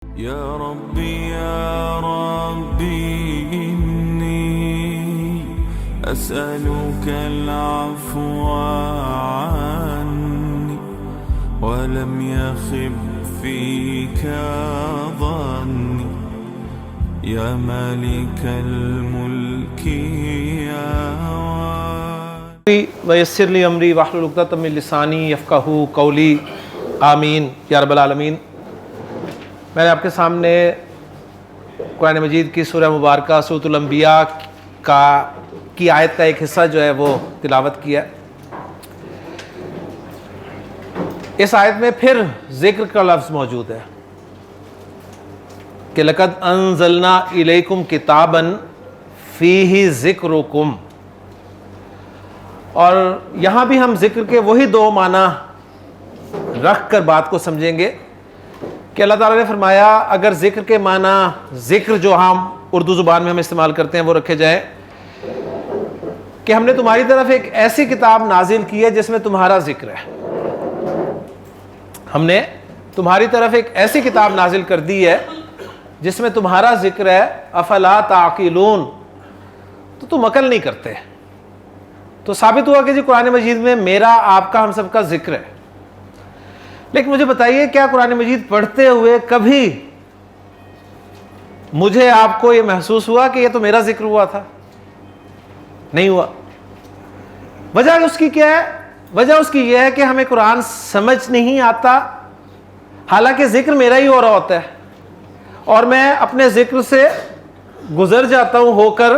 يا ربي إني أسألك العفو عني ولم يخب فيك ظني يا مالك الملك يا ویسر لی امری واحلل عقدۃ من لسانی یفقہوا قولی آمین یا رب العالمین۔ میں نے آپ کے سامنے قرآن مجید کی سورہ مبارکہ سورۃ الانبیاء کی آیت کا ایک حصہ جو ہے وہ تلاوت کیا۔ اس آیت میں پھر ذکر کا لفظ موجود ہے کہ لقد انزلنا الیکم کتابا فیہ ذکرکم، اور یہاں بھی ہم ذکر کے وہی دو معنی رکھ کر بات کو سمجھیں گے کہ اللہ تعالیٰ نے فرمایا اگر ذکر کے معنی ذکر جو ہم اردو زبان میں ہم استعمال کرتے ہیں وہ رکھے جائیں کہ ہم نے تمہاری طرف ایک ایسی کتاب نازل کی ہے جس میں تمہارا ذکر ہے، ہم نے تمہاری طرف ایک ایسی کتاب نازل کر دی ہے جس میں تمہارا ذکر ہے، افلا تعقلون، تو تم عقل نہیں کرتے۔ تو ثابت ہوا کہ جی قرآن مجید میں میرا آپ کا ہم سب کا ذکر ہے، لیکن مجھے بتائیے کیا قرآن مجید پڑھتے ہوئے کبھی مجھے آپ کو یہ محسوس ہوا کہ یہ تو میرا ذکر ہوا تھا؟ نہیں ہوا۔ وجہ اس کی کیا ہے؟ وجہ اس کی یہ ہے کہ ہمیں قرآن سمجھ نہیں آتا، حالانکہ ذکر میرا ہی ہو رہا ہوتا ہے، اور میں اپنے ذکر سے گزر جاتا ہوں ہو کر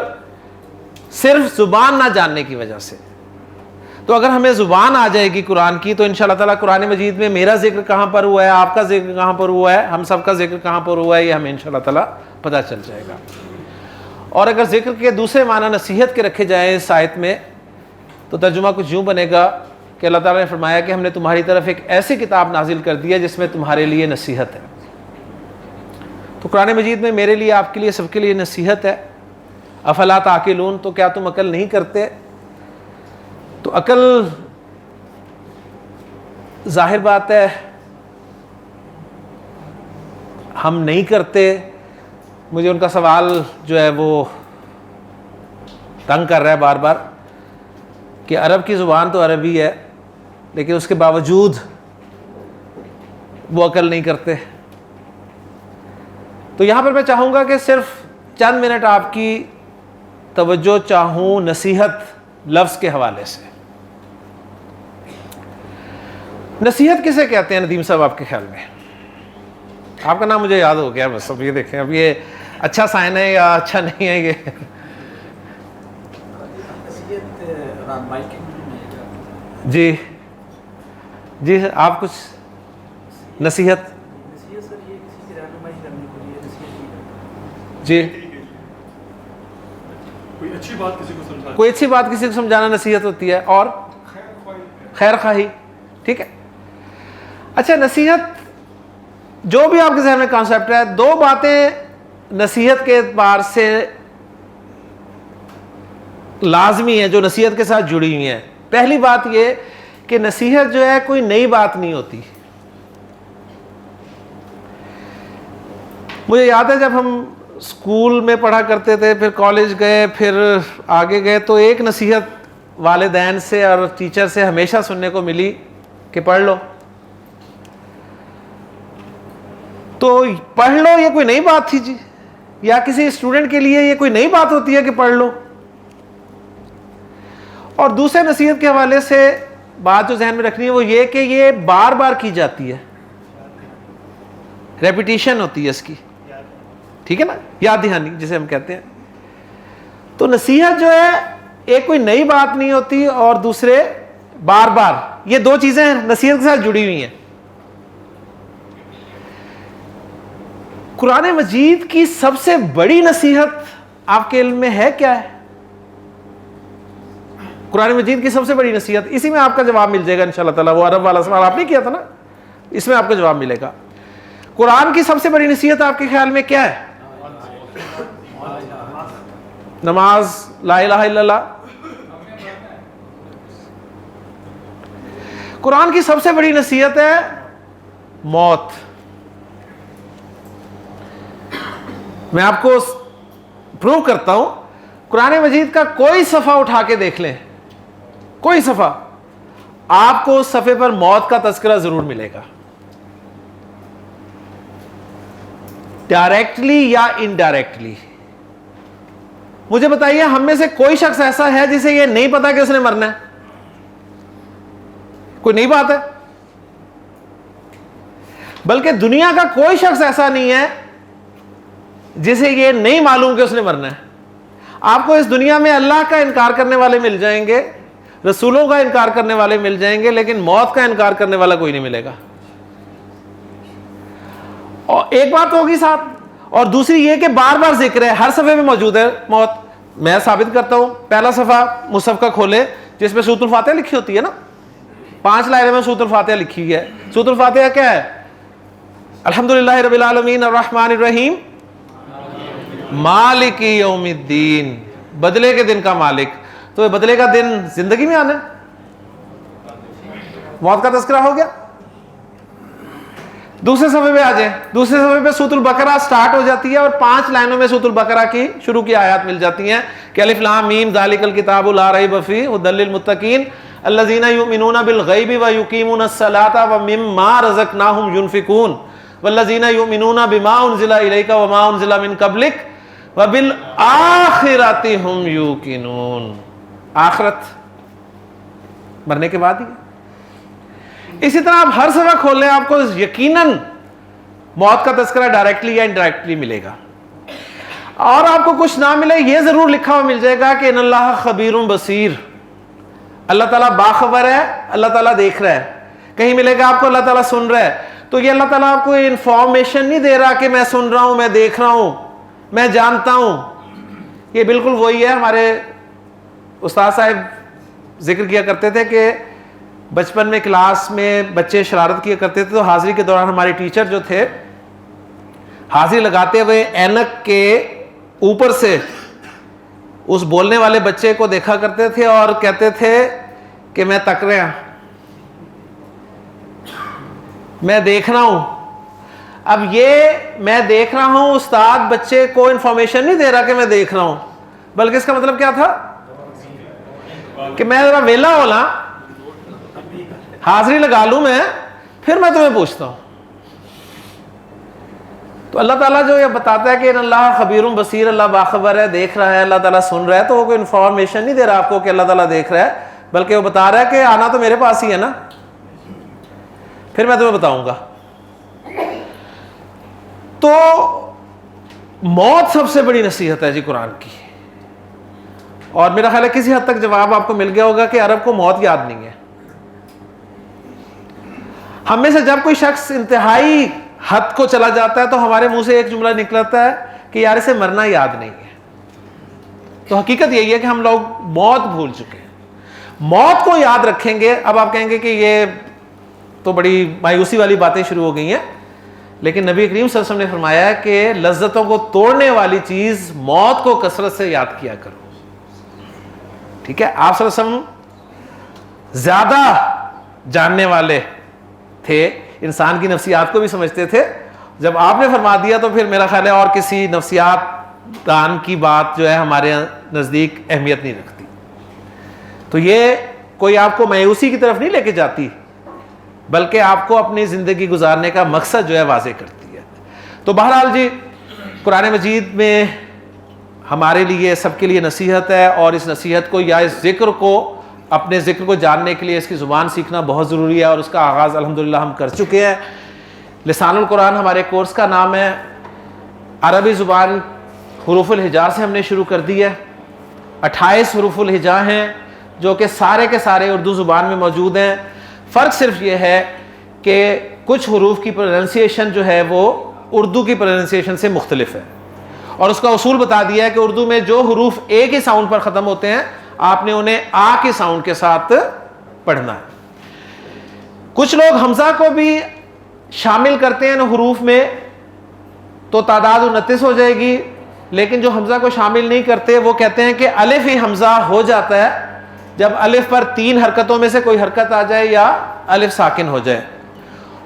صرف زبان نہ جاننے کی وجہ سے۔ تو اگر ہمیں زبان آ جائے گی قرآن کی تو انشاءاللہ تعالیٰ قرآن مجید میں میرا ذکر کہاں پر ہوا ہے، آپ کا ذکر کہاں پر ہوا ہے، ہم سب کا ذکر کہاں پر ہوا ہے، یہ ہمیں انشاءاللہ تعالیٰ پتہ چل جائے گا۔ اور اگر ذکر کے دوسرے معنی نصیحت کے رکھے جائیں اس آیت میں تو ترجمہ کچھ یوں بنے گا کہ اللہ تعالیٰ نے فرمایا کہ ہم نے تمہاری طرف ایک ایسی کتاب نازل کر دی ہے جس میں تمہارے لیے نصیحت ہے۔ تو قرآن مجید میں میرے لیے، آپ کے لیے، سب کے لیے نصیحت ہے۔ افلا تعقلون، تو کیا تم عقل نہیں کرتے؟ تو عقل ظاہر بات ہے ہم نہیں کرتے۔ مجھے ان کا سوال جو ہے وہ تنگ کر رہا ہے بار بار کہ عرب کی زبان تو عربی ہے لیکن اس کے باوجود وہ عقل نہیں کرتے۔ تو یہاں پر میں چاہوں گا کہ صرف چند منٹ آپ کی توجہ چاہوں نصیحت لفظ کے حوالے سے۔ نصیحت کسے کہتے ہیں ندیم صاحب آپ کے خیال میں؟ آپ کا نام مجھے یاد ہو گیا، بس اب یہ دیکھیں اب یہ اچھا سائن ہے یا اچھا نہیں ہے یہ؟ جی جی آپ کچھ نصیحت؟ جی کوئی اچھی بات کسی کو سمجھانا نصیحت ہوتی ہے، اور خیر خواہی، ٹھیک ہے۔ اچھا، نصیحت جو بھی آپ کے ذہن میں کانسیپٹ ہے، دو باتیں نصیحت کے اعتبار سے لازمی ہیں جو نصیحت کے ساتھ جڑی ہوئی ہیں۔ پہلی بات یہ کہ نصیحت جو ہے کوئی نئی بات نہیں ہوتی۔ مجھے یاد ہے جب ہم اسکول میں پڑھا کرتے تھے، پھر کالج گئے، پھر آگے گئے، تو ایک نصیحت والدین سے اور ٹیچر سے ہمیشہ سننے کو ملی کہ پڑھ لو۔ تو پڑھ لو یہ کوئی نئی بات تھی جی، یا کسی اسٹوڈنٹ کے لیے یہ کوئی نئی بات ہوتی ہے کہ پڑھ لو؟ اور دوسرے نصیحت کے حوالے سے بات جو ذہن میں رکھنی ہے وہ یہ کہ یہ بار بار کی جاتی ہے، ریپیٹیشن ہوتی ہے اس کی، ٹھیک ہے نا، یاد دہانی جسے ہم کہتے ہیں۔ تو نصیحت جو ہے ایک کوئی نئی بات نہیں ہوتی، اور دوسرے بار بار، یہ دو چیزیں نصیحت کے ساتھ جڑی ہوئی ہیں۔ قرآن مجید کی سب سے بڑی نصیحت آپ کے علم میں ہے کیا ہے؟ قرآن مجید کی سب سے بڑی نصیحت، اسی میں آپ کا جواب مل جائے گا انشاءاللہ تعالیٰ۔ وہ عرب والا سوال آپ نے کیا تھا نا، اس میں آپ کا جواب ملے گا۔ قرآن کی سب سے بڑی نصیحت آپ کے خیال میں کیا ہے؟ نماز، لا الہ الا اللہ۔ قرآن کی سب سے بڑی نصیحت ہے موت۔ میں آپ کو پروو کرتا ہوں، قرآن مجید کا کوئی صفحہ اٹھا کے دیکھ لیں، کوئی صفحہ، آپ کو اس صفحے پر موت کا تذکرہ ضرور ملے گا، ڈائریکٹلی یا انڈائریکٹلی۔ مجھے بتائیے ہم میں سے کوئی شخص ایسا ہے جسے یہ نہیں پتا کہ اس نے مرنا ہے؟ کوئی نہیں بات ہے۔ بلکہ دنیا کا کوئی شخص ایسا نہیں ہے جسے یہ نہیں معلوم کہ اس نے مرنا ہے۔ آپ کو اس دنیا میں اللہ کا انکار کرنے والے مل جائیں گے، رسولوں کا انکار کرنے والے مل جائیں گے، لیکن موت کا انکار کرنے والا کوئی نہیں ملے گا۔ اور ایک بات ہوگی ساتھ، اور دوسری یہ کہ بار بار ذکر ہے، ہر صفحے میں موجود ہے موت۔ میں ثابت کرتا ہوں، پہلا صفحہ مصحف کا کھولے جس میں سورۃ الفاتحہ لکھی ہوتی ہے نا، 5 لائنوں میں سورۃ الفاتحہ لکھی ہے۔ سورۃ الفاتحہ کیا ہے؟ الحمدللہ رب العالمین الرحمن الرحیم مالک یوم الدین، بدلے کے دن کا مالک۔ تو یہ بدلے کا دن زندگی میں آنا ہے، موت کا تذکرہ ہو گیا۔ دوسرے صفحے پہ آ جائیں، دوسرے صفحے پہ سورۃ البقرہ سٹارٹ ہو جاتی ہے اور 5 لائنوں میں سورۃ البقرہ کی شروع کی آیات مل جاتی ہیں کہ الف لام میم ذالک الکتاب لا ریب فیہ ھدی للمتقین الذین یؤمنون بالغیب ویقیمون الصلاۃ ومما رزقناہم ینفقون والذین یؤمنون بما انزل الیک وما انزل من قبلک وبالآخرۃ ھم یوقنون۔ آخرت مرنے کے بعد ہی۔ اسی طرح آپ ہر صفحہ کھول لیں، آپ کو یقیناً موت کا تذکرہ ڈائریکٹلی یا انڈائریکٹلی ملے گا۔ اور آپ کو کچھ نہ ملے، یہ ضرور لکھا ہوا مل جائے گا کہ ان اللہ خبیر بصیر، اللہ تعالیٰ باخبر ہے، اللہ تعالیٰ دیکھ رہا ہے۔ کہیں ملے گا آپ کو اللہ تعالیٰ سن رہا ہے، تو یہ اللہ تعالیٰ آپ کو انفارمیشن نہیں دے رہا کہ میں سن رہا ہوں، میں دیکھ رہا ہوں، میں جانتا ہوں۔ یہ بالکل وہی ہے، ہمارے استاد صاحب ذکر کیا کرتے تھے کہ بچپن میں کلاس میں بچے شرارت کیا کرتے تھے، تو حاضری کے دوران ہمارے ٹیچر جو تھے حاضری لگاتے ہوئے اینک کے اوپر سے اس بولنے والے بچے کو دیکھا کرتے تھے اور کہتے تھے کہ میں تک رہا، میں دیکھ رہا ہوں۔ اب یہ میں دیکھ رہا ہوں، استاد بچے کو انفارمیشن نہیں دے رہا کہ میں دیکھ رہا ہوں، بلکہ اس کا مطلب کیا تھا کہ میں ذرا ویلا ہولا، حاضری لگا لوں میں، پھر میں تمہیں پوچھتا ہوں۔ تو اللہ تعالیٰ جو یہ بتاتا ہے کہ ان اللہ خبیر بصیر، اللہ باخبر ہے، دیکھ رہا ہے، اللہ تعالیٰ سن رہا ہے، تو وہ کوئی انفارمیشن نہیں دے رہا آپ کو کہ اللہ تعالیٰ دیکھ رہا ہے، بلکہ وہ بتا رہا ہے کہ آنا تو میرے پاس ہی ہے نا، پھر میں تمہیں بتاؤں گا۔ تو موت سب سے بڑی نصیحت ہے جی قرآن کی، اور میرا خیال ہے کسی حد تک جواب آپ کو مل گیا ہوگا کہ عرب کو موت یاد نہیں ہے۔ ہم میں سے جب کوئی شخص انتہائی حد کو چلا جاتا ہے تو ہمارے منہ سے ایک جملہ نکلتا ہے کہ یار اسے مرنا یاد نہیں ہے۔ تو حقیقت یہی ہے کہ ہم لوگ موت بھول چکے ہیں۔ موت کو یاد رکھیں گے، اب آپ کہیں گے کہ یہ تو بڑی مایوسی والی باتیں شروع ہو گئی ہیں، لیکن نبی کریم صلی اللہ علیہ وسلم نے فرمایا ہے کہ لذتوں کو توڑنے والی چیز موت کو کثرت سے یاد کیا کرو۔ ٹھیک ہے، آپ صلی اللہ علیہ وسلم زیادہ جاننے والے تھے، انسان کی نفسیات کو بھی سمجھتے تھے۔ جب آپ نے فرما دیا تو پھر میرا خیال ہے اور کسی نفسیات دان کی بات جو ہے ہمارے نزدیک اہمیت نہیں رکھتی۔ تو یہ کوئی آپ کو مایوسی کی طرف نہیں لے کے جاتی، بلکہ آپ کو اپنی زندگی گزارنے کا مقصد جو ہے واضح کرتی ہے۔ تو بہرحال جی قرآن مجید میں ہمارے لیے سب کے لیے نصیحت ہے، اور اس نصیحت کو یا اس ذکر کو، اپنے ذکر کو جاننے کے لیے اس کی زبان سیکھنا بہت ضروری ہے، اور اس کا آغاز الحمدللہ ہم کر چکے ہیں۔ لسان القرآن ہمارے کورس کا نام ہے، عربی زبان حروف الہجاء سے ہم نے شروع کر دی ہے۔ 28 حروف الہجاء ہیں جو کہ سارے کے سارے اردو زبان میں موجود ہیں۔ فرق صرف یہ ہے کہ کچھ حروف کی پروننسیشن جو ہے وہ اردو کی پروننسیشن سے مختلف ہے، اور اس کا اصول بتا دیا ہے کہ اردو میں جو حروف اے کے ساؤنڈ پر ختم ہوتے ہیں آپ نے انہیں آ کے ساؤنڈ کے ساتھ پڑھنا ہے۔ کچھ لوگ حمزہ کو بھی شامل کرتے ہیں حروف میں تو تعداد 29 ہو جائے گی، لیکن جو حمزہ کو شامل نہیں کرتے وہ کہتے ہیں کہ الف ہی حمزہ ہو جاتا ہے جب الف پر 3 حرکتوں میں سے کوئی حرکت آ جائے یا الف ساکن ہو جائے۔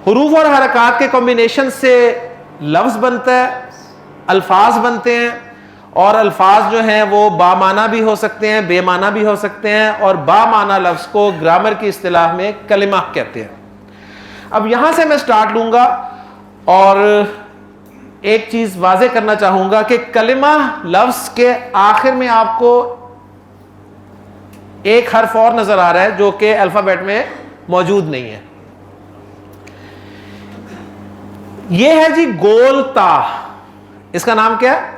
حروف اور حرکات کے کمبینیشن سے لفظ بنتا ہے، الفاظ بنتے ہیں, اور الفاظ جو ہیں وہ با معنی بھی ہو سکتے ہیں, بے معنی بھی ہو سکتے ہیں, اور با معنی لفظ کو گرامر کی اصطلاح میں کلمہ کہتے ہیں. اب یہاں سے میں سٹارٹ لوں گا اور ایک چیز واضح کرنا چاہوں گا کہ کلمہ لفظ کے آخر میں آپ کو ایک حرف اور نظر آ رہا ہے جو کہ الفابیٹ میں موجود نہیں ہے. یہ ہے جی گول تا. اس کا نام کیا ہے؟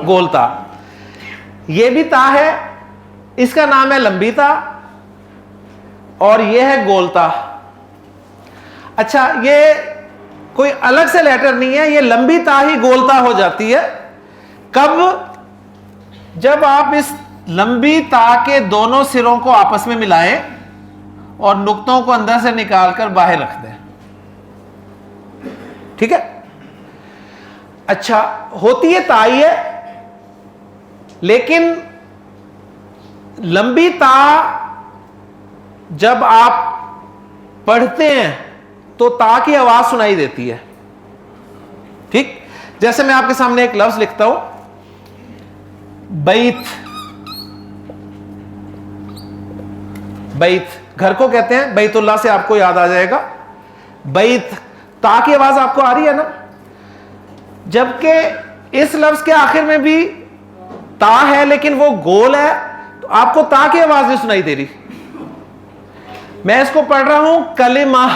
گول تا. یہ بھی تا ہے, اس کا نام ہے لمبی تا, اور یہ ہے گول تا. اچھا, یہ کوئی الگ سے لیٹر نہیں ہے, یہ لمبی تا ہی گول تا ہو جاتی ہے. کب؟ جب آپ اس لمبی تا کے دونوں سروں کو آپس میں ملائیں اور نقطوں کو اندر سے نکال کر باہر رکھ دیں. ٹھیک ہے. اچھا, ہوتی ہے تا ہی ہے, لیکن لمبی تا جب آپ پڑھتے ہیں تو تا کی آواز سنائی دیتی ہے. ٹھیک, جیسے میں آپ کے سامنے ایک لفظ لکھتا ہوں, بیت. بیت گھر کو کہتے ہیں, بیت اللہ سے آپ کو یاد آ جائے گا. بیت, تا کی آواز آپ کو آ رہی ہے نا, جبکہ اس لفظ کے آخر میں بھی تا ہے لیکن وہ گول ہے, تو آپ کو تا کی آواز نہیں سنائی دے رہی. میں اس کو پڑھ رہا ہوں کلمہ.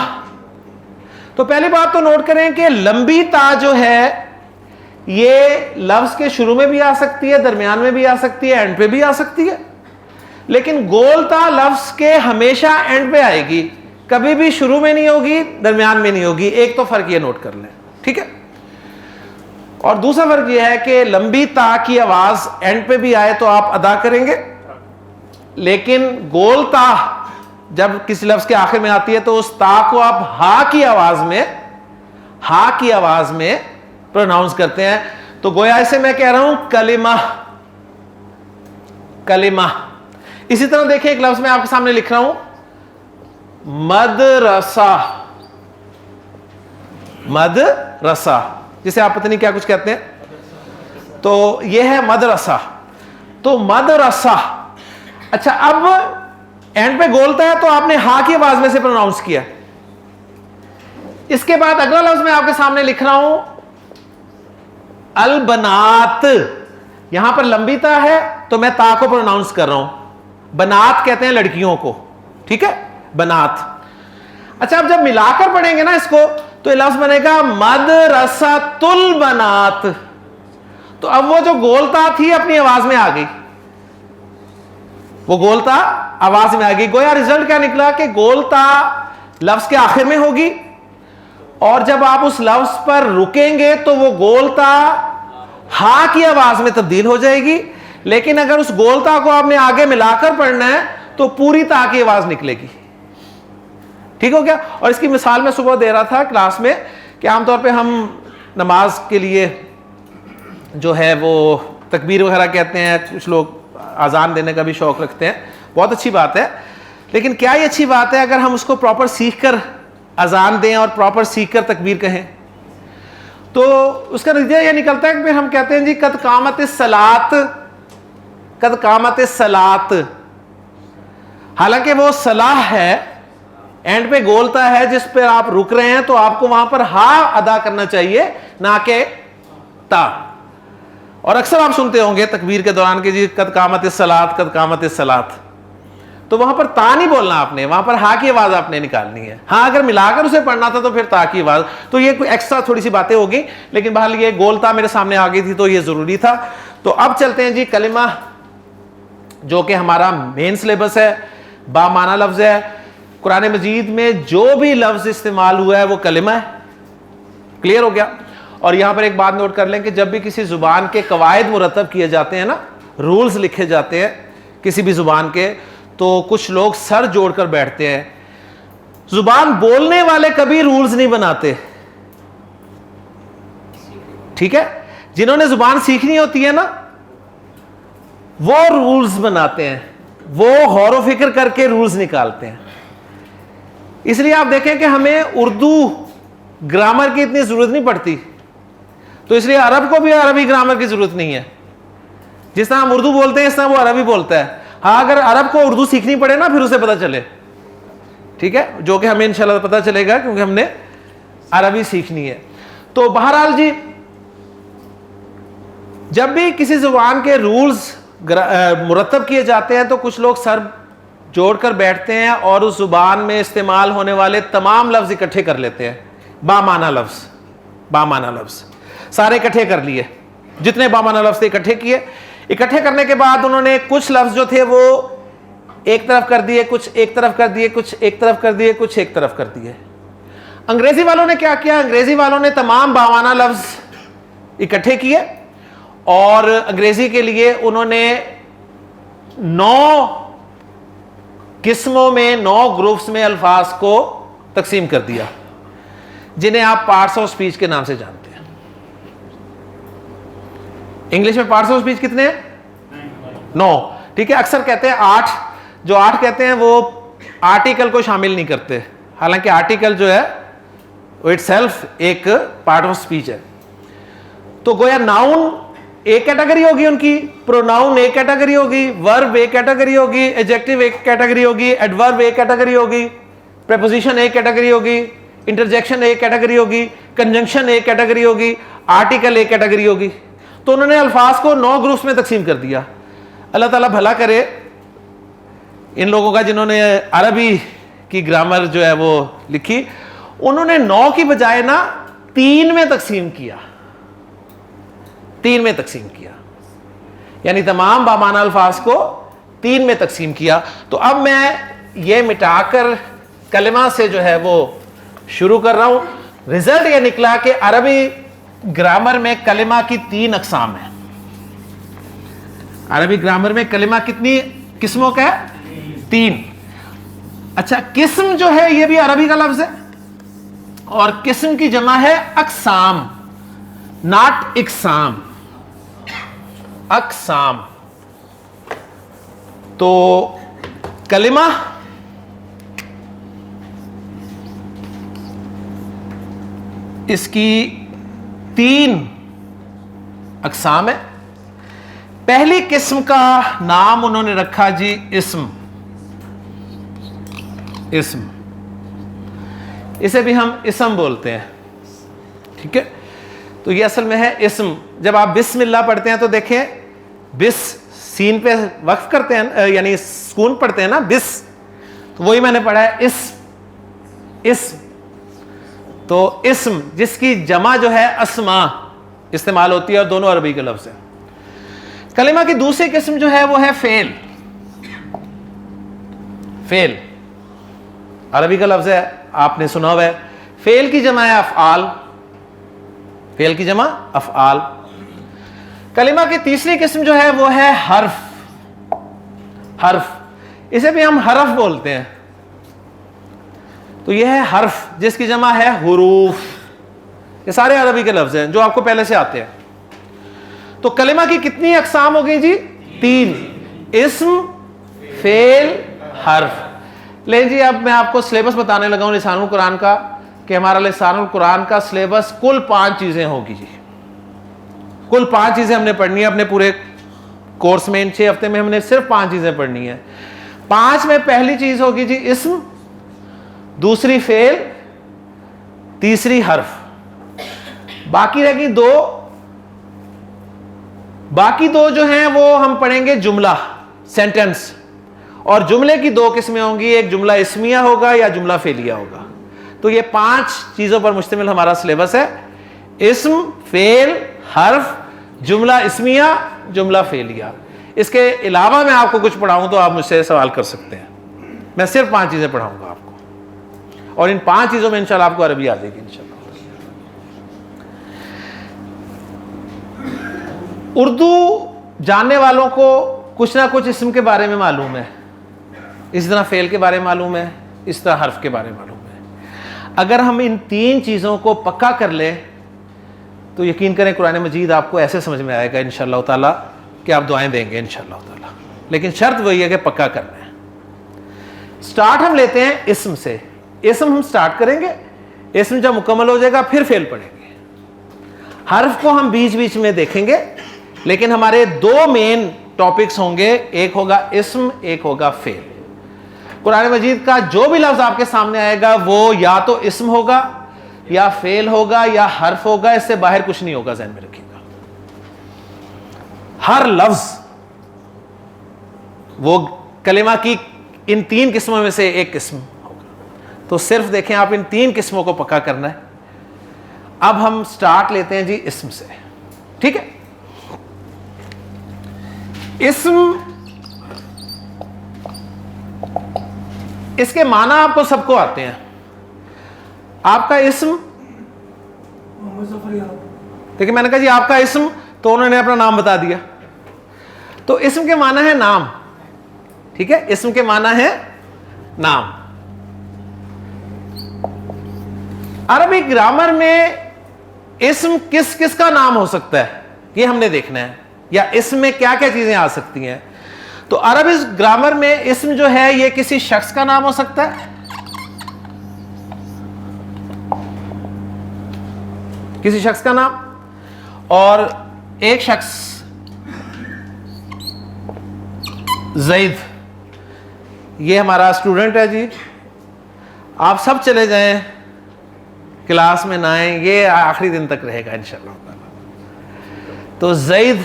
تو پہلی بات تو نوٹ کریں کہ لمبی تا جو ہے یہ لفظ کے شروع میں بھی آ سکتی ہے, درمیان میں بھی آ سکتی ہے, اینڈ پہ بھی آ سکتی ہے, لیکن گول تا لفظ کے ہمیشہ اینڈ پہ آئے گی, کبھی بھی شروع میں نہیں ہوگی, درمیان میں نہیں ہوگی. ایک تو فرق یہ نوٹ کر لیں. ٹھیک ہے. اور دوسرا فرق یہ ہے کہ لمبی تا کی آواز اینڈ پہ بھی آئے تو آپ ادا کریں گے, لیکن گول تا جب کسی لفظ کے آخر میں آتی ہے تو اس تا کو آپ ہا کی آواز میں پروناؤنس کرتے ہیں. تو گویا اسے میں کہہ رہا ہوں کلمہ. کلمہ. اسی طرح دیکھیں ایک لفظ میں آپ کے سامنے لکھ رہا ہوں, مدرسہ. مدرسہ, جسے آپ پتہ نہیں کیا کچھ کہتے ہیں, تو یہ ہے مدرسہ. تو مدرسہ. اچھا, اب اینڈ پہ گولتا ہے تو آپ نے ہا کی آواز میں سے پروناؤنس کیا. اس کے بعد اگلا لفظ میں آپ کے سامنے لکھ رہا ہوں البنات. یہاں پر لمبی تا ہے تو میں تا کو پروناؤنس کر رہا ہوں. بنات کہتے ہیں لڑکیوں کو. ٹھیک ہے, بنات. اچھا, اب جب ملا کر پڑھیں گے نا اس کو تو یہ لفظ بنے گا مدرسۃ البنات. تو اب وہ جو گولتا تھی اپنی آواز میں آ گئی, وہ گولتا آواز میں آ گئی. گویا رزلٹ کیا نکلا کہ گولتا لفظ کے آخر میں ہوگی, اور جب آپ اس لفظ پر رکیں گے تو وہ گولتا ہا کی آواز میں تبدیل ہو جائے گی. لیکن اگر اس گولتا کو آپ نے آگے ملا کر پڑھنا ہے تو پوری تا کی آواز نکلے گی. ٹھیک ہو گیا. اور اس کی مثال میں صبح دے رہا تھا کلاس میں کہ عام طور پہ ہم نماز کے لیے جو ہے وہ تکبیر وغیرہ کہتے ہیں, کچھ لوگ اذان دینے کا بھی شوق رکھتے ہیں, بہت اچھی بات ہے. لیکن کیا یہ اچھی بات ہے اگر ہم اس کو پراپر سیکھ کر اذان دیں اور پراپر سیکھ کر تکبیر کہیں؟ تو اس کا نتیجہ یہ نکلتا ہے کہ پھر ہم کہتے ہیں جی قد قامت الصلاۃ, قد قامت الصلاۃ. حالانکہ وہ صلاح ہے, اینڈ پہ گولتا ہے جس پہ آپ رک رہے ہیں, تو آپ کو وہاں پر ہا ادا کرنا چاہیے نہ کہ تا. اور اکثر آپ سنتے ہوں گے تکبیر کے دوران کہ جی قد قامت الصلاۃ, قد قامت الصلاۃ. تو وہاں پر تا نہیں بولنا آپ نے, وہاں پر ہا کی آواز آپ نے نکالنی ہے. ہاں, اگر ملا کر اسے پڑھنا تھا تو پھر تا کی آواز. تو یہ کوئی ایکسٹرا تھوڑی سی باتیں ہوگی, لیکن بہرحال یہ گولتا میرے سامنے آ گئی تھی تو یہ ضروری تھا. تو اب چلتے ہیں جی کلمہ, جو کہ ہمارا مین سلیبس ہے, با معنی لفظ ہے. قرآن مجید میں جو بھی لفظ استعمال ہوا ہے وہ کلمہ ہے. کلیئر ہو گیا. اور یہاں پر ایک بات نوٹ کر لیں کہ جب بھی کسی زبان کے قواعد مرتب کیے جاتے ہیں نا, رولز لکھے جاتے ہیں کسی بھی زبان کے, تو کچھ لوگ سر جوڑ کر بیٹھتے ہیں. زبان بولنے والے کبھی رولز نہیں بناتے. ٹھیک ہے, جنہوں نے زبان سیکھنی ہوتی ہے نا وہ رولز بناتے ہیں, وہ غور و فکر کر کے رولز نکالتے ہیں. اس لیے آپ دیکھیں کہ ہمیں اردو گرامر کی اتنی ضرورت نہیں پڑتی. تو اس لیے عرب کو بھی عربی گرامر کی ضرورت نہیں ہے. جس طرح ہم اردو بولتے ہیں اس طرح وہ عربی بولتا ہے. ہاں اگر عرب کو اردو سیکھنی پڑے نا پھر اسے پتہ چلے, ٹھیک ہے, جو کہ ہمیں انشاءاللہ پتہ چلے گا کیونکہ ہم نے عربی سیکھنی ہے. تو بہرحال جی جب بھی کسی زبان کے رولز مرتب کیے جاتے ہیں تو کچھ لوگ سر جوڑ کر بیٹھتے ہیں اور اس زبان میں استعمال ہونے والے تمام لفظ اکٹھے کر لیتے ہیں. بامعنی لفظ سارے اکٹھے کر لیے, جتنے بامعنی لفظ تھے اکٹھے کیے. اکٹھے کرنے کے بعد انہوں نے کچھ لفظ جو تھے وہ ایک طرف کر دیے, کچھ ایک طرف کر دیے, کچھ ایک طرف کر دیے, کچھ ایک طرف کر دیے. انگریزی والوں نے کیا کیا؟ انگریزی والوں نے تمام بامعنی لفظ اکٹھے کیے اور انگریزی کے لیے انہوں نے 9 قسموں میں 9 گروپس میں الفاظ کو تقسیم کر دیا جنہیں آپ پارٹس آف اسپیچ کے نام سے جانتے ہیں. انگلش میں پارٹس آف اسپیچ کتنے ہیں؟ 9, ٹھیک ہے. اکثر کہتے ہیں 8, جو 8 کہتے ہیں وہ آرٹیکل کو شامل نہیں کرتے, حالانکہ آرٹیکل جو ہے وہ اٹ سیلف ایک پارٹ آف اسپیچ ہے. تو گویا ناؤن ایک کیٹیگری ہوگی ان کی, پروناؤن ایک کیٹیگری ہوگی, ورب ایک کیٹیگری ہوگی, ایڈجیکٹو ایک کیٹیگری ہوگی, ایڈورب ایک کیٹیگری ہوگی, پریپوزیشن ایک کیٹیگری ہوگی, انٹرجیکشن ایک کیٹیگری ہوگی, کنجنکشن ایک کیٹیگری ہوگی, آرٹیکل ایک کیٹیگری ہوگی. تو انہوں نے الفاظ کو 9 گروپس میں تقسیم کر دیا. اللہ تعالیٰ بھلا کرے ان لوگوں کا جنہوں نے عربی کی گرامر جو ہے وہ لکھی. انہوں نے 9 کی بجائے نا 3 میں تقسیم کیا, 3 میں تقسیم کیا, یعنی تمام بامعنی الفاظ کو 3 میں تقسیم کیا. تو اب میں یہ مٹا کر کلمہ سے جو ہے وہ شروع کر رہا ہوں. رزلٹ یہ نکلا کہ عربی گرامر میں کلمہ کی 3 اقسام ہیں. عربی گرامر میں کلمہ کتنی قسموں کا ہے؟ 3. اچھا, قسم جو ہے یہ بھی عربی کا لفظ ہے اور قسم کی جمع ہے اقسام, ناٹ اقسام, اقسام. تو کلمہ اس کی 3 اقسام ہے. پہلی قسم کا نام انہوں نے رکھا جی اسم. اسم, اسے بھی ہم اسم بولتے ہیں, ٹھیک ہے. تو یہ اصل میں ہے اسم. جب آپ بسم اللہ پڑھتے ہیں تو دیکھیں بس سین پہ وقف کرتے ہیں, یعنی سکون پڑھتے ہیں نا, بس, تو وہی میں نے پڑھا ہے اسم. تو اسم جس کی جمع جو ہے اسما استعمال ہوتی ہے اور دونوں عربی کے لفظ ہیں. کلمہ کی دوسری قسم جو ہے وہ ہے فعل. فعل عربی کا لفظ ہے, آپ نے سنا ہوا ہے. فعل کی جمع ہے افعال, فعل کی جمع افعال. کلمہ کی تیسری قسم جو ہے وہ ہے حرف. حرف, اسے بھی ہم حرف بولتے ہیں. تو یہ ہے حرف جس کی جمع ہے حروف. یہ سارے عربی کے لفظ ہیں جو آپ کو پہلے سے آتے ہیں. تو کلمہ کی کتنی اقسام ہو گئی جی؟ 3. اسم, فعل, حرف. لیں جی اب میں آپ کو سلیبس بتانے لگا ہوں لسان القرآن کا, کہ ہمارا لسان القرآن کا سلیبس کل 5 چیزیں ہوگی جی. کل 5 چیزیں ہم نے پڑھنی ہے اپنے پورے کورس میں. ان 6 ہفتے میں ہم نے صرف 5 چیزیں پڑھنی ہیں. 5 میں پہلی چیز ہوگی جی اسم, دوسری فعل, تیسری حرف. باقی رہ گئی 2. باقی 2 جو ہیں وہ ہم پڑھیں گے جملہ, سینٹنس. اور جملے کی 2 قسمیں ہوں گی, ایک جملہ اسمیہ ہوگا یا جملہ فعلیہ ہوگا. تو یہ 5 چیزوں پر مشتمل ہمارا سلیبس ہے. اسم, فعل, حرف, جملہ اسمیہ, جملہ فعلیہ. اس کے علاوہ میں آپ کو کچھ پڑھاؤں تو آپ مجھ سے سوال کر سکتے ہیں. میں صرف 5 چیزیں پڑھاؤں گا آپ کو, اور ان 5 چیزوں میں انشاءاللہ آپ کو عربی آ جائے گی انشاءاللہ. اردو جاننے والوں کو کچھ نہ کچھ اسم کے بارے میں معلوم ہے, اس طرح فعل کے بارے میں معلوم ہے, اس طرح حرف کے بارے میں معلوم ہے. اگر ہم ان 3 چیزوں کو پکا کر لیں تو یقین کریں قرآن مجید آپ کو ایسے سمجھ میں آئے گا انشاءاللہ تعالیٰ کہ آپ دعائیں دیں گے انشاءاللہ تعالیٰ. لیکن شرط وہی ہے کہ پکا کرنا ہے. سٹارٹ ہم لیتے ہیں اسم سے. اسم ہم سٹارٹ کریں گے, اسم جب مکمل ہو جائے گا پھر فعل پڑھیں گے. حرف کو ہم بیچ بیچ میں دیکھیں گے، لیکن ہمارے دو مین ٹاپکس ہوں گے، ایک ہوگا اسم، ایک ہوگا فعل۔ قرآن مجید کا جو بھی لفظ آپ کے سامنے آئے گا وہ یا تو اسم ہوگا یا فعل ہوگا یا حرف ہوگا، اس سے باہر کچھ نہیں ہوگا، ذہن میں رکھیے گا۔ ہر لفظ وہ کلمہ کی ان تین قسموں میں سے ایک قسم ہوگا۔ تو صرف دیکھیں آپ ان تین قسموں کو پکا کرنا ہے۔ اب ہم سٹارٹ لیتے ہیں جی اسم سے، ٹھیک ہے؟ اسم، اس کے معنی آپ کو سب کو آتے ہیں۔ آپ کا اسم، دیکھیں میں نے کہا جی آپ کا اسم، تو انہوں نے اپنا نام بتا دیا۔ تو اسم کے معنی ہے نام، ٹھیک ہے؟ اسم کے معنی ہے نام۔ عربی گرامر میں اسم کس کس کا نام ہو سکتا ہے یہ ہم نے دیکھنا ہے، یا اسم میں کیا کیا چیزیں آ سکتی ہیں۔ تو عربی گرامر میں اسم جو ہے یہ کسی شخص کا نام ہو سکتا ہے، کسی شخص کا نام، اور ایک شخص زید، یہ ہمارا اسٹوڈنٹ ہے جی، آپ سب چلے جائیں کلاس میں نہ آئیں، یہ آخری دن تک رہے گا انشاءاللہ تعالی۔ تو زید،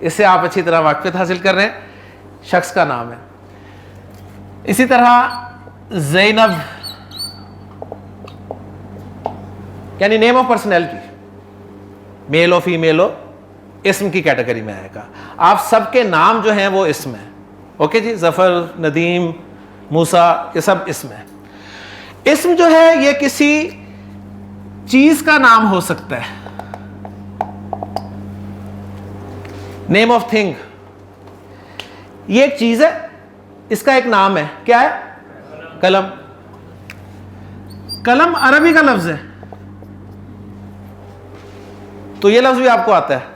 اس سے آپ اچھی طرح واقفیت حاصل کر رہے ہیں، شخص کا نام ہے۔ اسی طرح زینب، یعنی نیم آف پرسنالٹی، میل ہو فیمیل ہو، اسم کی کیٹیگری میں آئے گا۔ آپ سب کے نام جو ہیں وہ اسم ہیں، اوکے جی؟ ظفر، ندیم، موسیٰ، یہ سب اسم ہے۔ اسم جو ہے یہ کسی چیز کا نام ہو سکتا ہے، نیم آف تھنگ، یہ ایک چیز ہے، اس کا ایک نام ہے، کیا ہے؟ قلم۔ قلم عربی کا لفظ ہے، تو یہ لفظ بھی آپ کو آتا ہے۔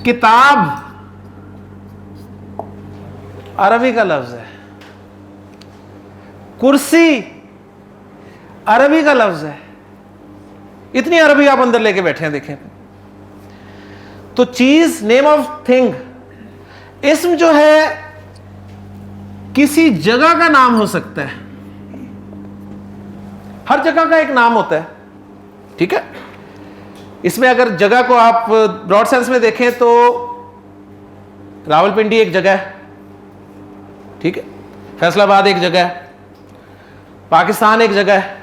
کتاب عربی کا لفظ ہے، کرسی عربی کا لفظ ہے۔ اتنی عربی آپ اندر لے کے بیٹھے ہیں، دیکھیں۔ تو چیز، نیم آف تھنگ۔ اسم جو ہے کسی جگہ کا نام ہو سکتا ہے، ہر جگہ کا ایک نام ہوتا ہے، ٹھیک ہے؟ اس میں اگر جگہ کو آپ براڈ سینس میں دیکھیں تو راولپنڈی ایک جگہ ہے، ٹھیک ہے؟ فیصل آباد ایک جگہ ہے، پاکستان ایک جگہ ہے۔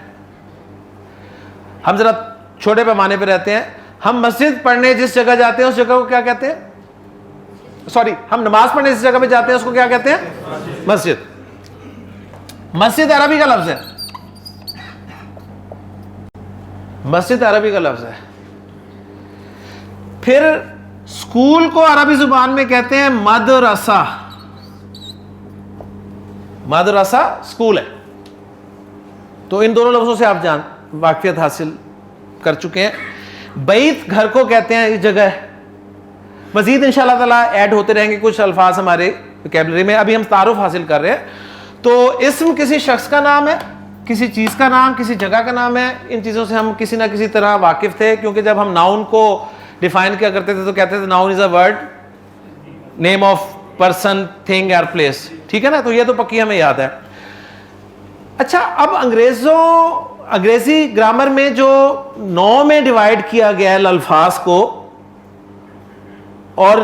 ہم ذرا چھوٹے پیمانے پہ رہتے ہیں، ہم مسجد پڑھنے جس جگہ جاتے ہیں اس جگہ کو کیا کہتے ہیں؟ سوری، ہم نماز پڑھنے جس جگہ پہ جاتے ہیں اس کو کیا کہتے ہیں؟ مسجد۔ مسجد عربی کا لفظ ہے، مسجد عربی کا لفظ ہے۔ پھر اسکول کو عربی زبان میں کہتے ہیں مدرسہ، مدرسہ اسکول ہے۔ تو ان دونوں لفظوں سے آپ واقفیت حاصل کر چکے ہیں۔ بیت گھر کو کہتے ہیں، اس جگہ ہے۔ مزید انشاءاللہ تعالیٰ ایڈ ہوتے رہیں گے کچھ الفاظ ہمارے ویکیبلری میں، ابھی ہم تعارف حاصل کر رہے ہیں۔ تو اسم کسی شخص کا نام ہے، کسی چیز کا نام، کسی جگہ کا نام ہے۔ ان چیزوں سے ہم کسی نہ کسی طرح واقف تھے، کیونکہ جب ہم ناؤن کو ڈیفائن کیا کرتے تھے تو کہتے تھے noun is a word, name of person, thing اور پلیس، ٹھیک ہے نا؟ تو یہ تو پکی ہمیں یاد ہے۔ اچھا، اب انگریزی گرامر میں جو 9 میں ڈیوائیڈ کیا گیا ہے الفاظ کو، اور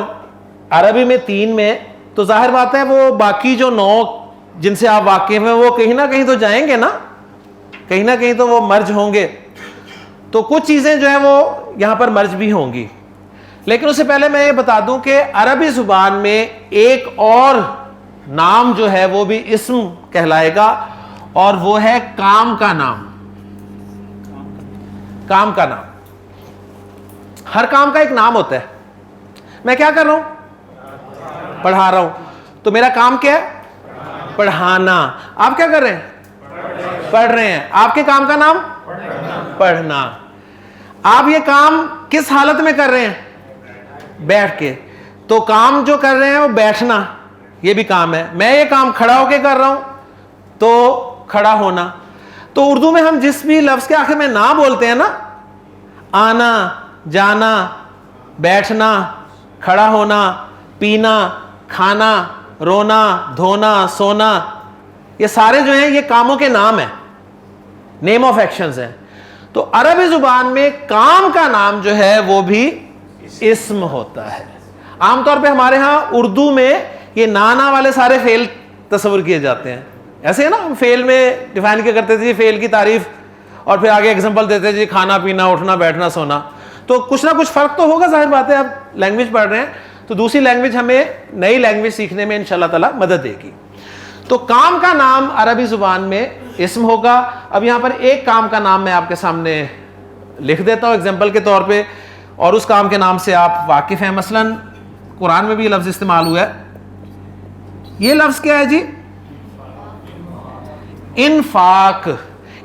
عربی میں 3 میں، تو ظاہر بات ہے وہ باقی جو 9 جن سے آپ واقف ہیں وہ کہیں نہ کہیں تو جائیں گے نا، کہیں نہ کہیں تو وہ مرج ہوں گے۔ تو کچھ چیزیں جو ہیں وہ یہاں پر مرج بھی ہوں گی، لیکن اس سے پہلے میں یہ بتا دوں کہ عربی زبان میں ایک اور نام جو ہے وہ بھی اسم کہلائے گا، اور وہ ہے کام کا نام۔ کام کا نام، ہر کام کا ایک نام ہوتا ہے۔ میں کیا کر رہا ہوں؟ پڑھا رہا ہوں، تو میرا کام کیا ہے؟ پڑھانا۔ آپ کیا کر رہے ہیں؟ پڑھ رہے ہیں۔ آپ کے کام کا نام؟ پڑھنا۔ آپ یہ کام کس حالت میں کر رہے ہیں؟ بیٹھ کے۔ تو کام جو کر رہے ہیں وہ بیٹھنا، یہ بھی کام ہے۔ میں یہ کام کھڑا ہو کے کر رہا ہوں تو کھڑا ہونا۔ تو اردو میں ہم جس بھی لفظ کے آخر میں نا بولتے ہیں نا، آنا، جانا، بیٹھنا، کھڑا ہونا، پینا، کھانا، رونا، دھونا، سونا، یہ سارے جو ہیں یہ کاموں کے نام ہیں، نیم آف ایکشنز ہیں. تو عربی زبان میں کام کا نام جو ہے وہ بھی اسم ہوتا ہے. عام طور پہ ہمارے ہاں اردو میں یہ نانا والے سارے فعل تصور کیے جاتے ہیں. ایسے ہے نا، ہم فعل میں ڈیفائن کیا کرتے تھے فعل کی تعریف اور پھر آگے ایگزامپل دیتے جی کھانا پینا اٹھنا بیٹھنا سونا. تو کچھ نہ کچھ فرق تو ہوگا، ظاہر بات ہے. آپ لینگویج پڑھ رہے ہیں تو دوسری لینگویج ہمیں نئی لینگویج سیکھنے میں انشاءاللہ تعالی مدد دے گی. تو کام کا نام عربی زبان میں اسم ہوگا. اب یہاں پر ایک کام کا نام میں آپ کے سامنے لکھ دیتا ہوں ایگزامپل کے طور پہ، اور اس کام کے نام سے آپ واقف ہیں. مثلا قرآن میں بھی یہ لفظ استعمال ہوا ہے. یہ لفظ کیا ہے جی؟ انفاق.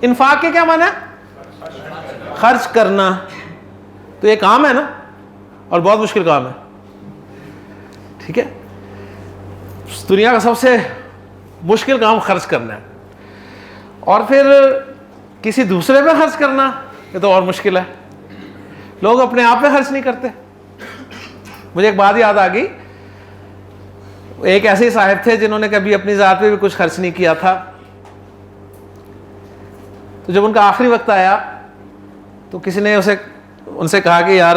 انفاق کے کیا معنی ہے؟ خرچ کرنا. تو یہ کام ہے نا، اور بہت مشکل کام ہے. ٹھیک ہے، دنیا کا سب سے مشکل کام خرچ کرنا ہے، اور پھر کسی دوسرے پہ خرچ کرنا یہ تو اور مشکل ہے. لوگ اپنے آپ پہ خرچ نہیں کرتے. مجھے ایک بات یاد آ گئی، ایک ایسے ہی صاحب تھے جنہوں نے کبھی اپنی ذات پہ بھی کچھ خرچ نہیں کیا تھا. تو جب ان کا آخری وقت آیا تو کسی نے ان سے کہا کہ یار